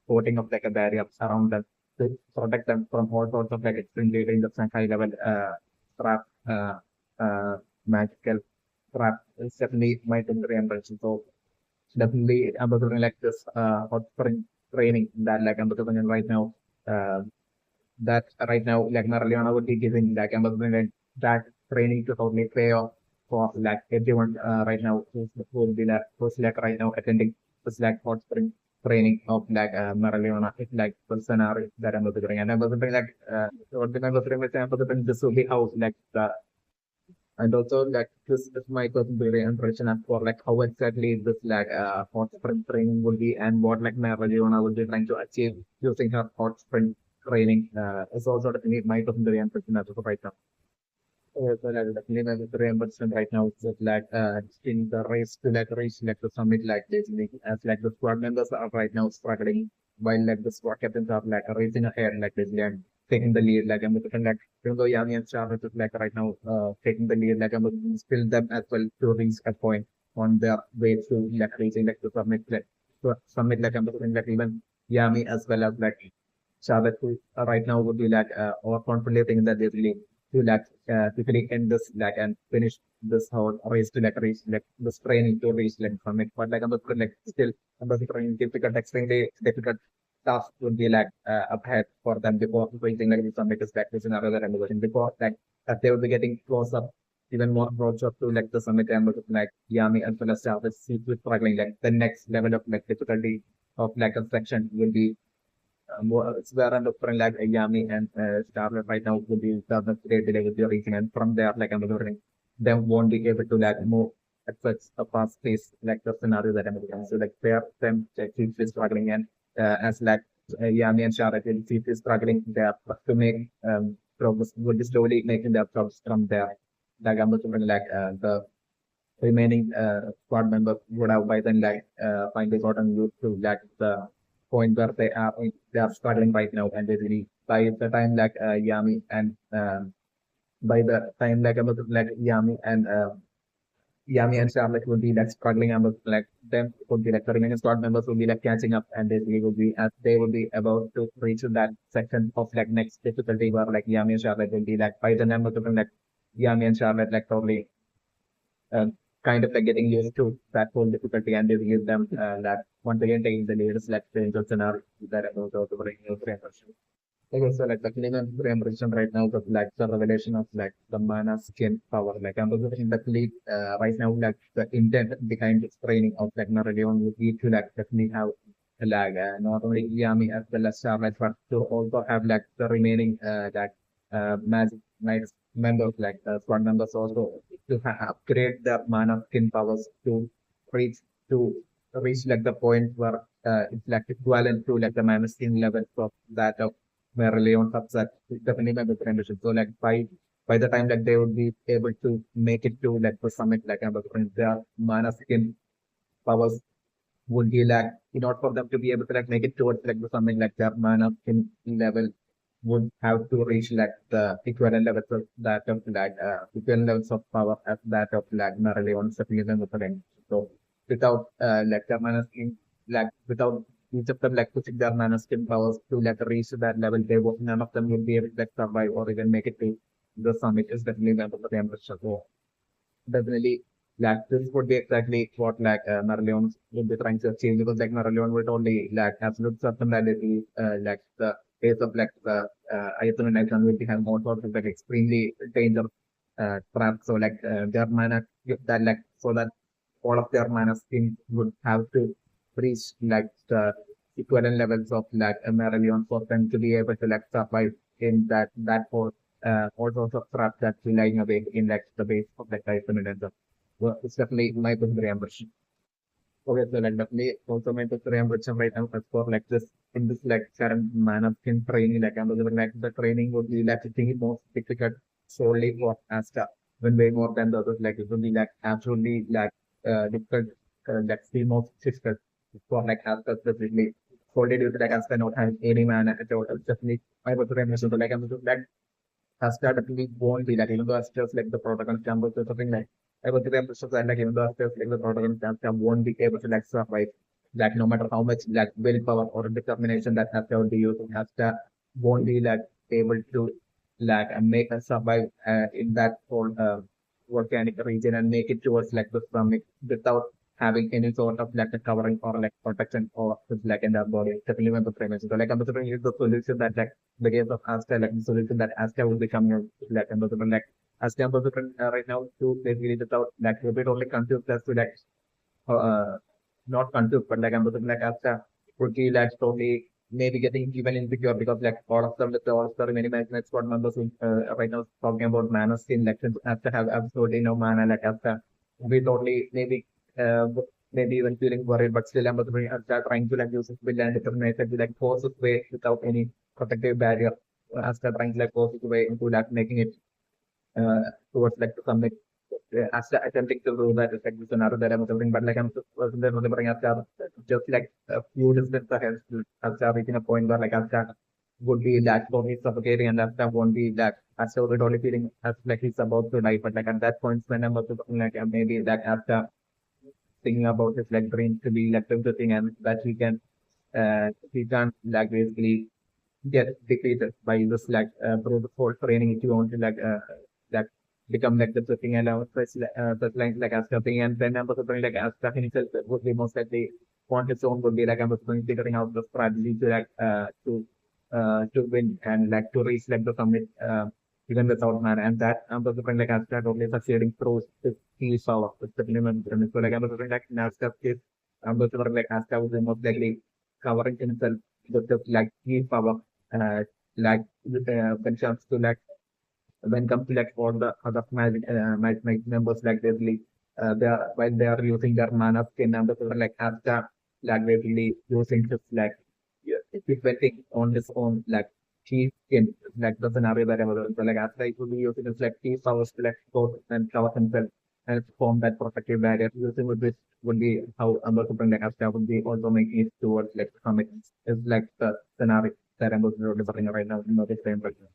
coating of like a barrier around them to protect them from all sorts of like extremely dangerous and high level trap magical trap is definitely my temporary impression. So definitely I'm doing like this hot spring training that like I'm doing right now. Uh, that right now like Mereoleona would be giving like I'm doing like that training to totally pay off for like everyone right now who will be like who's like right now attending this like hot spring training of like Mereoleona. It's like the scenario that I'm doing and I'm doing like what I'm doing with I'm doing this will be how like the and also like this is my personal impression as for like how exactly this like hot sprint training would be and what like Mereoleona would be trying to achieve using her hot sprint training is also definitely my personal impression as of right now. So like definitely my personal impression right now is that like in the race to like reach like the summit like this as like the squad members are right now struggling while like the squad captains are like racing ahead like this and taking the lead like I'm looking like even though Yami and Charlotte is like right now taking the lead like I'm looking to spill them as well to reach a point on their way to like reaching like the summit like to summit like I'm looking like even Yami as well as like Charlotte who right now would be like overconfidently thinking that they really to like quickly end this like and finish this whole race to like reach like this training to reach like summit but like I'm looking like still I'm looking difficult extremely difficult task would be like up ahead for them before waiting like some makers practice in another renovation before like they will be getting close up even more approach up to like the summit and like Yami as well as Jarvis with struggling like the next level of like difficulty of like a section will be more it's where I'm looking like Yami and Starlet right now will be the great delay with your region and from there like I'm looking them won't be able to like move at such a fast pace like the scenario that I'm looking so like there them keep struggling and as like Yami and Charlotte will keep struggling there to make progress would be slowly making their progress from there like I'm looking like the remaining squad members would have by then like finally gotten used to like the point where they are struggling right now and they really by the time like Yami and by the time like about like Yami and Charlotte would be like struggling and like them would be like the remaining squad members would be like catching up and they would be as they would be about to reach that section of like next difficulty where like Yami and Charlotte will be like by the number of like Yami and Charlotte like totally uh, kind of like getting used to that whole difficulty and they give them that once again taking the latest like changes in our that about the bring new framework. Okay, so like the clean framework right now the like the revelation of like the mana skin power like I'm looking the lead right now like the intent behind this training of like Mereoleona would be to like definitely have like not only Yami as well as Charlotte but to also have like the remaining magic knights members, like squad members also, to upgrade their mana skin powers reach to reach like the point where it's like equivalent to like the mana skin levels of that of Mereoleona subset. It's definitely my recommendation. So like by the time like they would be able to make it to like the summit, like their mana skin powers would be like in order for them to be able to like make it towards like the something like their mana skin level would have to reach like the equivalent levels of that of like equivalent levels of power as that of like Mereoleona separation with the range. So without like their mana skin, like without each of them like pushing their mana skin powers to like reach that level, none of them would be able to like survive or even make it to the summit is definitely one of the temperature. So definitely like this would be exactly what like Mereoleona would be trying to achieve, because like Mereoleona would only like absolute certainty like the case of like the Ep71 will be have all sorts of like extremely dangerous traps. So like their mana that like so that all of their mana skin would have to reach like the equivalent levels of like a Mereoleona for them to be able to like survive in that force all sorts of traps that be lying away in like the base of like Ep71. Well, it's definitely my personal ambition. Okay, so like definitely also my personal ambition right now is for like this in this like current manner in training, like I'm looking like the training would be like I think most difficult solely for Asta when way more than the others, like it would be like absolutely like difficult like the most difficult for like Asta specifically solely due to like Asta not having any mana at all. It's definitely my personal ambition. So like I'm looking like Asta definitely won't be like even though Asta's like the protagonist campus or something like I was the impression that like even though Asta's like the protagonist Asta won't be able to like survive like no matter how much like willpower or determination that Asta would be using, Asta won't be like able to like make us survive in that whole volcanic region and make it towards like the summit without having any sort of like a covering or like protection or like in their body. Definitely my premise. So like I'm considering is the solution that like the case of Asta, like the solution that Asta will become like I'm considering like Asta I'm considering right now to basically without like a bit only confused as to like uh, not confused, but like I'm considering like Asta would be like totally maybe getting even insecure because like all of them with the all star many match squad members who, right now talking about mana skin like since Asta have absolutely no mana like Asta we totally uh, maybe even feeling worried, but still I'm trying to like use his will and determination to like force his way without any protective barrier. After trying to like force his way into like making it uh, towards like something. After attempting to do that, it's like this scenario that I'm something, but like I'm just remembering after just like a few distance ahead, after reaching a point where like after would be that totally suffocating and after won't be that after would only feeling as like he's about to die, but like at that point when I'm also like maybe that after thinking about his like dream to be like everything and that he can like basically get defeated by this like through the whole training if you want to like become like the thing and such like Asta thing and then I'm also like Asta himself would be most likely want his own would be like I'm also figuring out the strategy to like to win and like to reach like the summit even without man and that I'm also like Asta totally succeeding through his key power with the minimum so like I'm also like in Asta's case I'm also like Asta was most likely covering himself with the like key power uh, like when it comes to like when it comes to like all the other magic members like basically they are while they are using their mana skin numbers like after like basically using his like depending on his own like key skin like the scenario that I was so like after it will be using his like key powers to like go and cover himself and form that protective barrier using would be how Amber Super like after would be also making it towards like comic is like the scenario that I'm looking right now in the same version.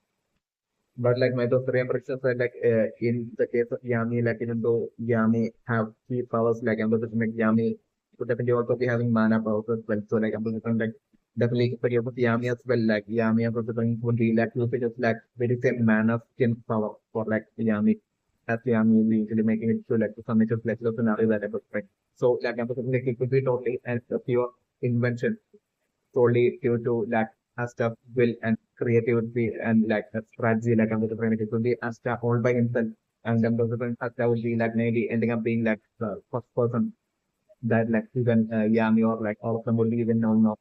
But like my those three impressions are like in the case of Yami, like even though Yami have key powers, like I'm going to make Yami would definitely also be having mana powers as well. So like I'm going to like definitely for you with Yami as well, like Yami I'm going would be like using just like very same mana skin power for like Yami. As Yami will be usually making it to like to some just like the scenario that I was right. So like I'm going to like it could be totally and a pure invention solely due to like Asta will and creativity and like a strategy like I'm going to be Asta all by himself and then the Asta would be like maybe ending up being like the first person that like even Yami or like all of them would be even known of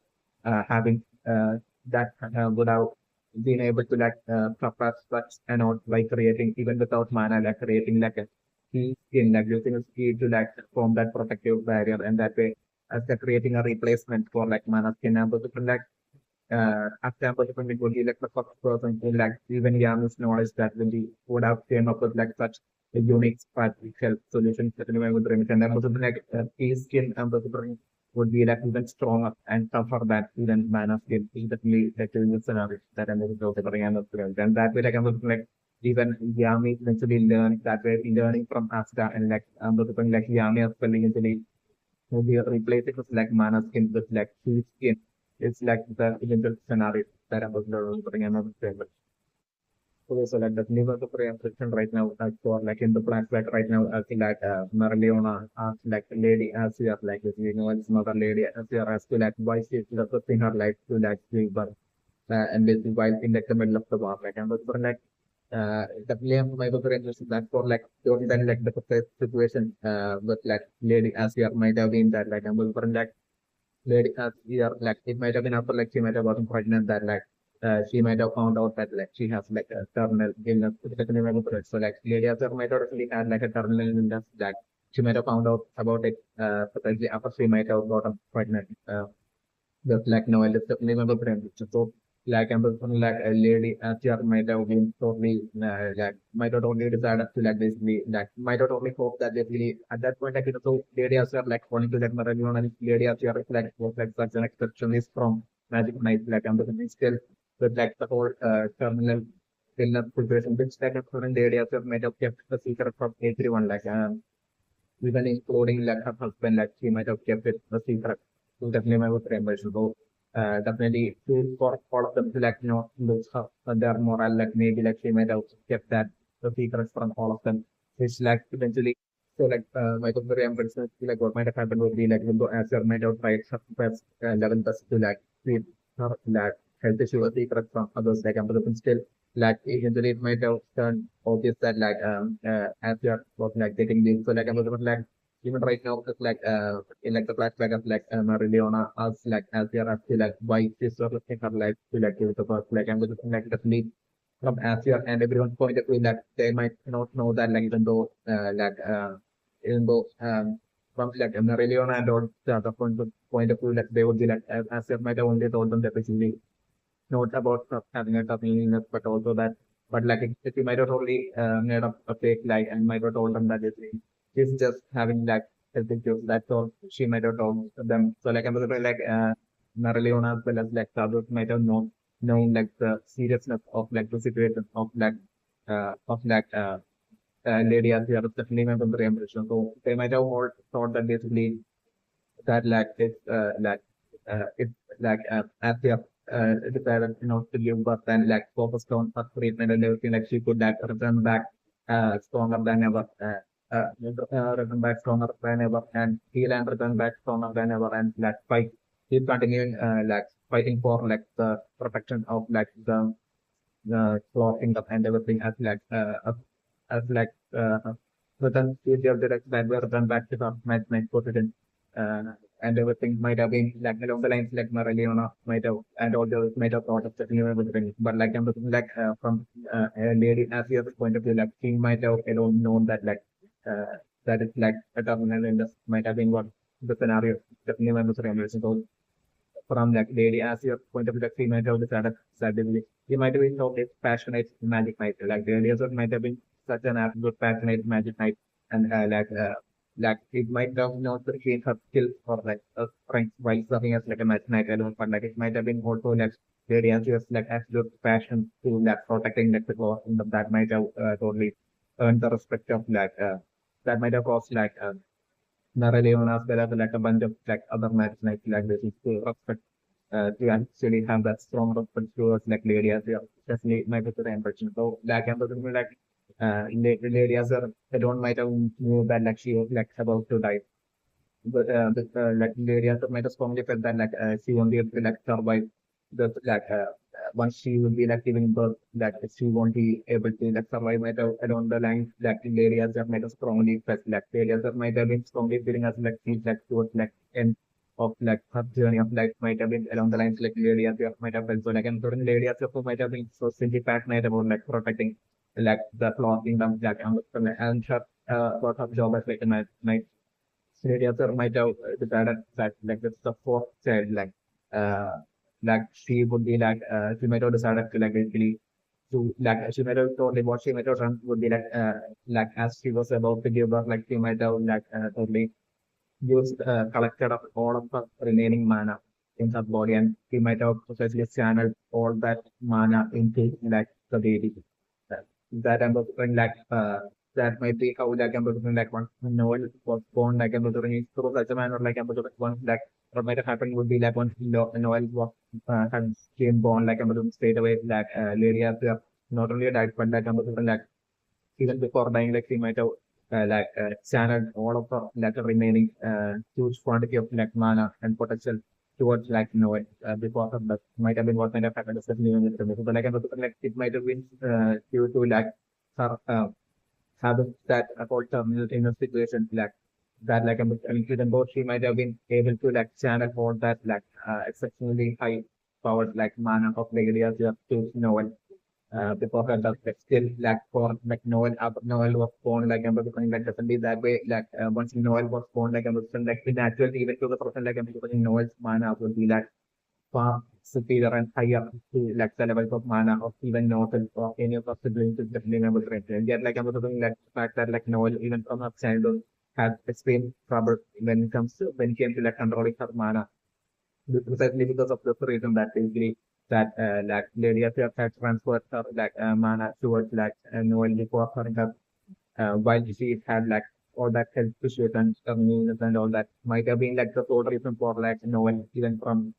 having that without being able to suppress such an out by creating even without mana, creating a key skin, using a key to form that protective barrier, and that way as creating a replacement for mana skin and different example different it would be the first person who even Yanu's knowledge that when he would have came up with such a unique particle solution that anyone would bring, and then also key skin and would be even stronger and tougher than even mana skin. Definitely in the scenario that I'm going to bring and that way even Yami eventually learn that way learning from Asta and Yami as well eventually maybe replace it with mana skin with key skin. It's the eventual scenario that I'm going to bring another table. Okay, so the name of the preemption right now, for in the plans right now, I think Mereoleona, Lady Acier, this, it's mother Lady Acier as to why she's putting her life to give birth, and this is while in the middle of the war, and but for the blame my brother interested that for don't then the precise situation, but Lady Acier might have been that I'm for lady yeah, it might have been after she might have gotten pregnant that she might have found out that she has a terminal illness. So lady after might have really had a terminal illness that she might have found out about it potentially after she might have gotten pregnant. Just Noelle is definitely my friend. So I'm a lady Acier might have been totally might not only decided to basically might not only hope that they really at that point so lady Acier wanting to Marathon and lady Acier was such an exceptionist from Magic Knight still with the whole terminal illness situation which a current lady Acier might have kept the secret from everyone even including her husband, she might have kept it a secret. So definitely my friend. So definitely for all of them to lose her their moral, maybe she might have kept that the secrets from all of them. Which eventually so my very embarrassment what might have happened would be Window Azure might have tried her best level best to keep her health issue a secret from others but still eventually it might have turned obvious that Azure was getting this. So even right now it's in the flashback of Mereoleona as as they are actually why this sort of thing her life to give the first I'm just definitely from Asia and everyone's point of view that they might not know that even though from Mereoleona and all the other point of view they would be Asia might have only told them that basically not about having a tough illness, but also that, but if you might have only made up a fake lie and might have told them that she's just having health issues, that's all she might have told them. So I'm Mereoleona as well as the others might have known the seriousness of the situation of lady as the other definitely member of the impression. So they might have all thought that basically that it's it's as they have decided to give birth and focused on her treatment and everything she could return back stronger than ever return back stronger than ever and heal and return back stronger than ever and fight keep continuing fighting for the protection of the clothing and everything as as return future direct that were returned back to the match position and everything might have been along the lines Mereoleona might have and all those might have thought of the new everything. But I'm looking from a lady Acier's point of view, she might have alone known that that is a terminal illness might have been what the scenario definitely was so from lady Acier's point of view, she might have decided suddenly he might have been so passionate magic knight. The lady Acier might have been such an absolute passionate magic knight and it might have not changed her skills or strength while serving as a match knight alone, but it might have been also very anxious absolute passion to protecting the claw that might have totally earned the respect of that might have caused Mereoleona as well as a bunch of other match knights this is to respect to actually have that strong respect towards lady as well. Especially my better impression. So I'm looking lady as I don't might have knew that she was about to die. But lady as might have strongly felt that she won't be able to survive the once she will be giving birth she won't be able to survive might have along the line lady as might have strongly felt lady as might have been strongly feeling as she's towards end of like her journey of life might have been along the lines like Lady Acier might have felt so like and certain Lady Acier who might have been so simply passionate about like protecting like the cloth kingdom like and her about her job as like a night Lady Acier might have decided that like that's the fourth child uh like she would be she might have decided to like basically to like she might have totally what she might have done would be like as she was about to give birth like she might have totally used collected of all of the remaining mana in her body and he might have precisely channeled all that mana into like the baby. That that I'm looking that might be how like I'm looking like one Noel was born like I'm looking through such a manner like I'm looking one like what might have happened would be like once Noel was had came born like I'm looking straight away Lady Arthur not only died but like I'm looking even before dying, like he might have channeled all of the like remaining huge quantity of like mana and potential towards like Noah before her death. Might have been what might have happened, especially in the movie. But like it might have been due to like her having that whole terminal in a situation like that like even though she might have been able to like channel all that exceptionally high powered like mana of Legadia to Noah before her death, but still like for like Noel was born like I'm becoming like definitely that way once Noel was born like I'm like the natural even to the person like I'm becoming Noel's mana would be like far superior and higher to like the levels of mana of even Noel or any of the siblings is definitely able to and yet like I'm becoming like the fact that like Noel even from her childhood had extreme trouble when it came to like controlling her mana precisely because of the reason that basically that like Lady Afia had transferred her mana towards Noel before her death, while she had like all that health issues and illness and all that might have been like the sole reason for like Noel even from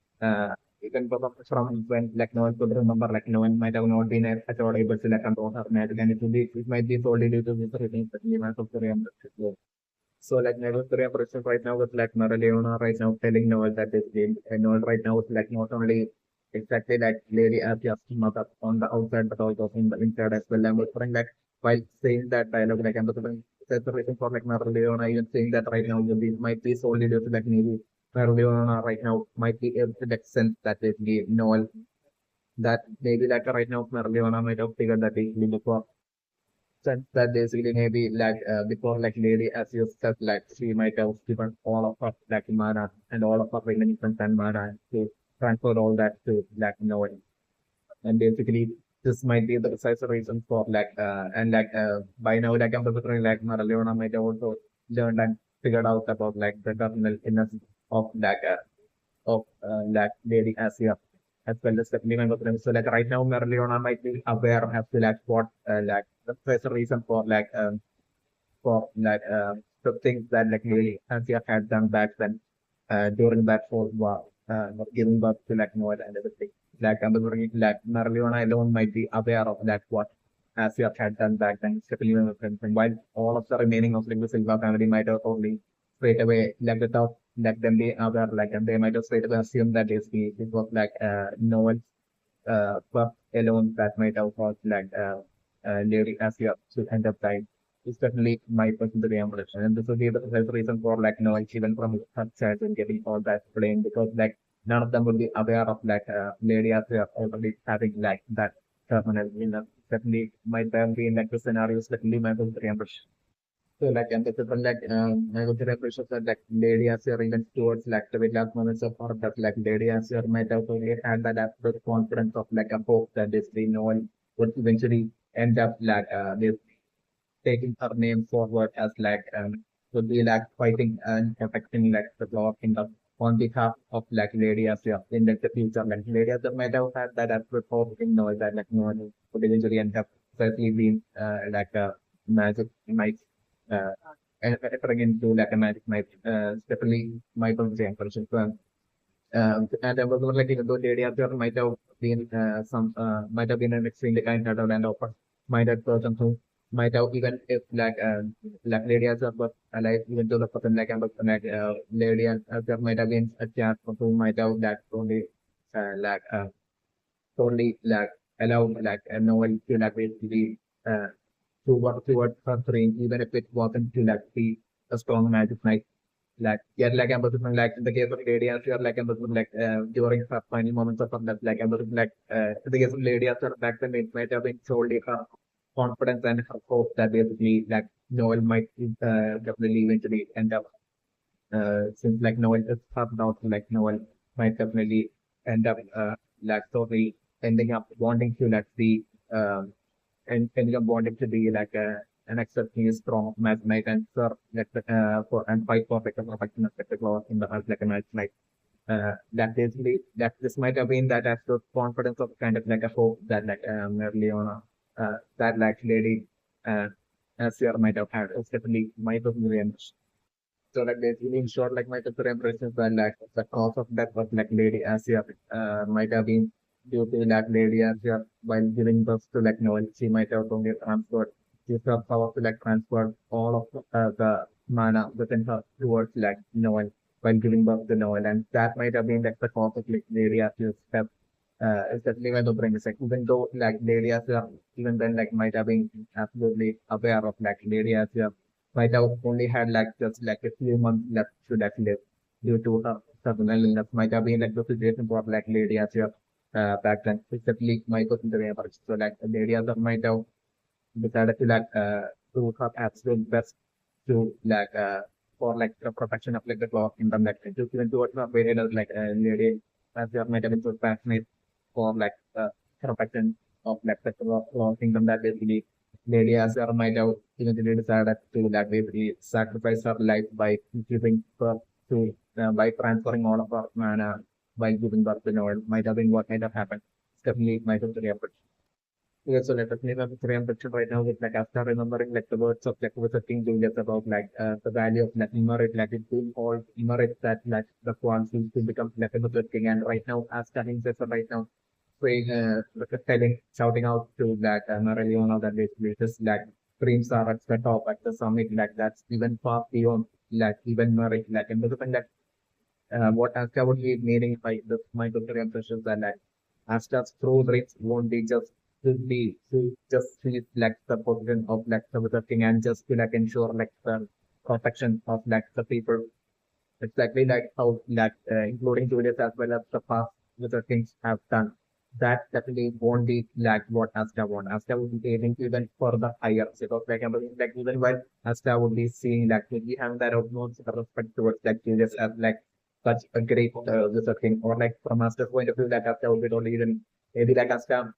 when like Noel could remember like Noel might have not been at all able to like control her magic and it might be solely due to this reason that we might have to remember. So like Neville's career progression right now with like Mereoleona right now telling Noelle that this game and Noelle right now is like not only exactly like Lady Acia's mother on the outside but also in the inside as well. I'm referring that while saying that dialogue like I'm looking that's the reason for like Mereoleona even saying that right now this might be solely due to like maybe Mereoleona right now might be able to like sense that basically Noelle that maybe like right now Mereoleona might have figured that basically before sense that basically maybe before like Lady as you said like she might have given all of her like mana and all of her remaining and mana to transfer all that to like Noel. And basically this might be the precise reason for by now like I'm considering like Maraleona might have also learned and figured out about like the terminal illness of like Lady Asia as well as the member of them. So like right now Mereoleona might be aware as to like what the precise reason for the things that like Lady Asia had done back then during that whole war giving birth to like Noel and everything. Like I'm wondering like Mereoleona alone might be aware of like what Asia had done back then, especially when and while all of the remaining of like the Silva family might have only straight away like without like them being aware like and they might have straight away assumed that it was like Noel but alone that might have caused Lady Asia to end up dying. It's definitely my personal impression. And this would be the first reason for like knowing even from her childhood getting all that blame because like none of them would be aware of Lady Asia already having like that terminal illness. Definitely might have been like the scenarios definitely my personal impression. So like and this is when I would appreciate that like Lady Acer even towards like the very last moments of her that like Lady Acer might have only had that absolute confidence of like a hope that this we know would eventually end up this taking her name forward as would be like fighting and protecting like the law kingdom on behalf of like Lady Acer in like, the future. Like Lady Acer might have had that absolute hope in know that like no one would eventually end up certainly being like a magic knight uh, entering into like a magic knight. Definitely my position for sure. And I was like, even though Lady Arthur might have been might have been an extremely kind-hearted and open-minded person who might have even if like Lady Arthur was alive, even though the person like I'm Lady Arthur might have been a chance who might have that only like only like allow like a novel to like basically uh, to work towards her dream, even if it wasn't to like be a strong magic knight like emphasizing like in the case of Lady Acier, like emphasizing like during her final moments of her death, like emphasizing like in the case of Lady Acier, back then it might have been solely her confidence and her hope that basically like Noel might definitely eventually end up since like Noel is half out, like Noel might definitely end up like totally ending up wanting to like be and ending up wanting to be like an exceptionally strong match knight and serve like for and fight for like a perfection of the clause in the earth like a match knight. That basically that this might have been that as the confidence of kind of like a hope that like Mereoleona that like lady uh Acier might have had. It's definitely might have been so like basically in short, like my picture impressions were like the cause of death was like Lady Acier might have been due to like Lady Acier while giving birth to like Noel. She might have only transferred use her power to like transfer all of the mana within her towards like Noel while giving birth to Noel, and that might have been like the cause of like Lady Acier's death. Especially when the brain is like even though like Lady Acier even then like might have been absolutely aware of like Lady Acier might have only had like just like a few months left to like live due to her terminal illness. Might have been like the situation for like Lady Asia back then. Especially my person the way about it. So like Lady Asia might have decided to like do her absolute best to like for like the protection of like the clock in the like to even towards the way it like Lady Asia might have been so passionate for like protection of like the clock kingdom that basically Lady Asher might have eventually decided to like basically sacrifice her life by giving birth to by transferring all of her mana by giving birth to Noel. Might have been what might have happened. It's definitely might have been yeah, so let us name a Korean picture right now with like after remembering like the words of like with the King Julius about like the value of like Imarit, like it being called Imarit that like the Kwan seems to become like a king and right now as himself right now saying like telling shouting out to that Mereoleona that basically this like dreams are at the top at the summit like that's even far beyond like even Merit like and the thing that what Asta would be meaning by this my doctor impressions that like Asta's true rates won't be just to be to just see like the position of like the king and just to like ensure like the protection of like the people exactly like how like including Julius as well as the past the things have done. That definitely won't be like what Asta want. Asta would be aiming even further higher. Because like even while Asta would be seeing like we have that utmost respect towards like Julius as like such a great the thing or like from Asta's point of view that Asta would be only even maybe like Asta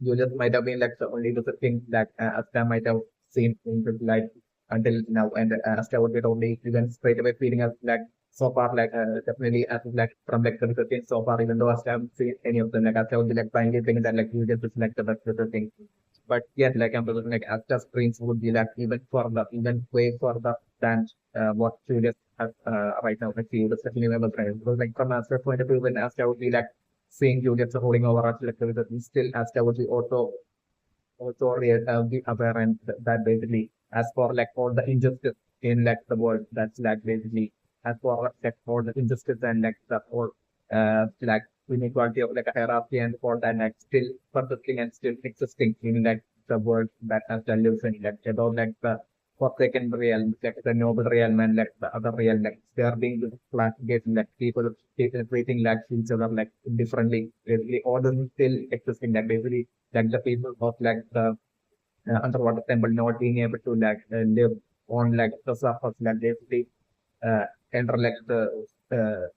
Julius might have been like the only the thing that Asta might have seen in his life until now, and Asta would be only even straight away feeling as like so far like definitely as like from like the thing so far even though Asta haven't seen any of them like Asta would be like finally thinking that like Julius is like the best of the thing. But yet like I'm thinking like Asta's dreams would be like even further, even way further than what Julius has right now achieved, especially when because like from Asta's point of view, when Asta would be like seeing Julius holding over us like still Asta would be also be aware and that basically as for like all the injustice in like the world that's like basically as for like all the injustice and like the whole like inequality of like a hierarchy and all that like still persisting and still existing in like the world that has the lives in like about like the forsaken realm, like the noble realm and like the other realm, like they are being classified like people treating like each other like differently. Basically, all of them still existing like basically like the people of like the underwater temple not being able to like live on like the surface like basically enter like the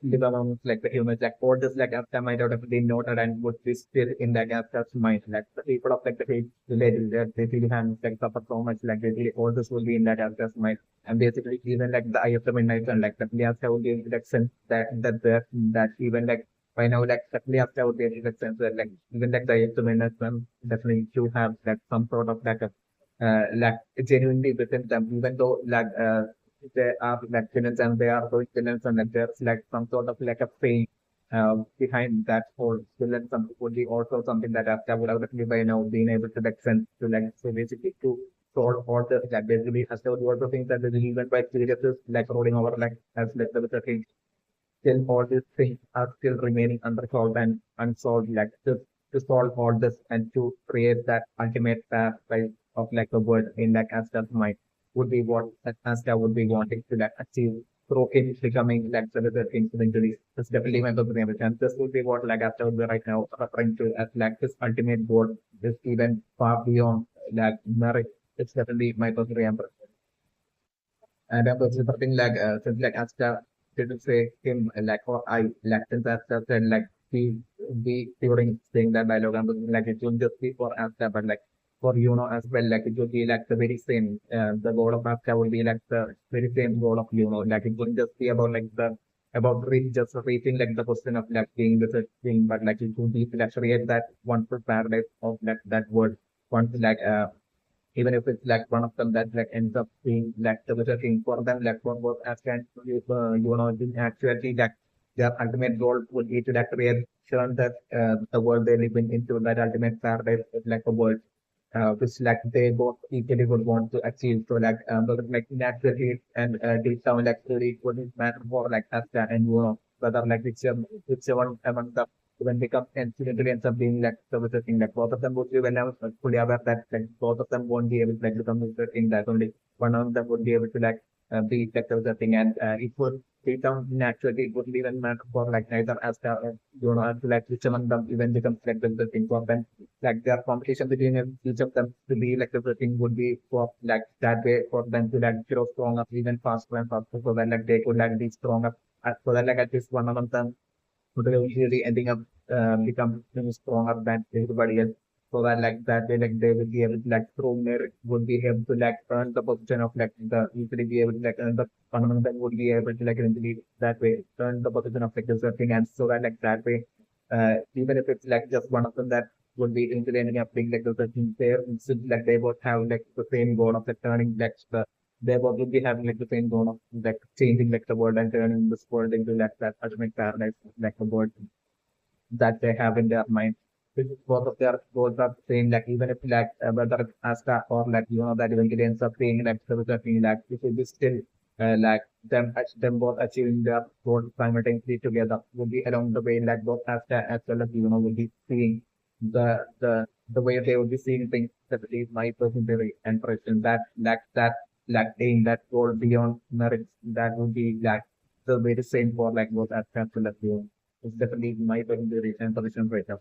live among like the humans like all this like after might have been noted and would be still in like after's mind like the people of like the village that they really have like suffer so much like basically all this will be in that after's mind and basically even like the eye of the midnight and like the after would be like sense that even like by now, like definitely after would be a sense that like even like the examiners definitely should have like some sort of like genuinely within them, even though like they are like villains and they are doing villains and like there's like some sort of like a pain behind that whole villain something would be also something that after would have definitely by now been able to like sense to like so basically to solve all the like basically as there were also things that the even by serious like rolling over like as like the thing still all these things are still remaining unresolved and unsolved, like to solve all this and to create that ultimate path right, of like the word in like Asta's mind would be what Asta would be wanting to like achieve through him becoming like the things eventually. It's definitely my opinion. And this would be what like after we're right now referring to as like his ultimate goal is even far beyond like merit. It's definitely my opinion. And I was something like since like Asta didn't say him like or I like since Asta said like we during saying that dialogue and like it won't just be for Asta but like for as well like it would be like the very same the goal of Asta would be like the very same goal of like it wouldn't just be about like the about just reaching like the question of like being the such thing but like it would be to like create that wonderful paradise of that word once like even if it's like one of them that like ends up being like the better thing for them, like for both as can in actually like their ultimate goal would be to like create sure that the world they live in into that ultimate paradise is like a world which like they both equally would want to achieve. So but like naturally and deep down like really it wouldn't matter for like us and whether like whichever among them when become incidentally ends up being like the thing like both of them would be when I was fully aware that like both of them won't be able to like become the thing that only one of them would be able to like be like the thing and it would deep down naturally it wouldn't even matter for like neither as like which among them even becomes like the thing for them like their competition between each of them to be like the thing would be for like that way for them to like grow stronger even faster and faster so that like they could like be stronger so that like at least one of them would eventually ending up become stronger than everybody else. So that like that way like they will be able to like through merit would be able to like earn the position of like the usually be able to like earn the fundamental would be able to like eventually that way earn the position of like deserving and so that like that way even if it's like just one of them that would be eventually ending up being like the certain pair instead like they both have like the same goal of like turning like they both would be having like the same goal of like changing like the world and turning this world into like that ultimate paradise like the world that they have in their mind. Because both of their goals are same, like even if like whether it's Asta or like that eventually ends up being like something like it will be still like them both achieving their goals simultaneously together will be along the way like both Asta as well as will be seeing the way they will be seeing things that is my personal impression that aim that goal beyond marriage that would be like the very same for like both Asta as well as it's definitely my recommendation for this right now.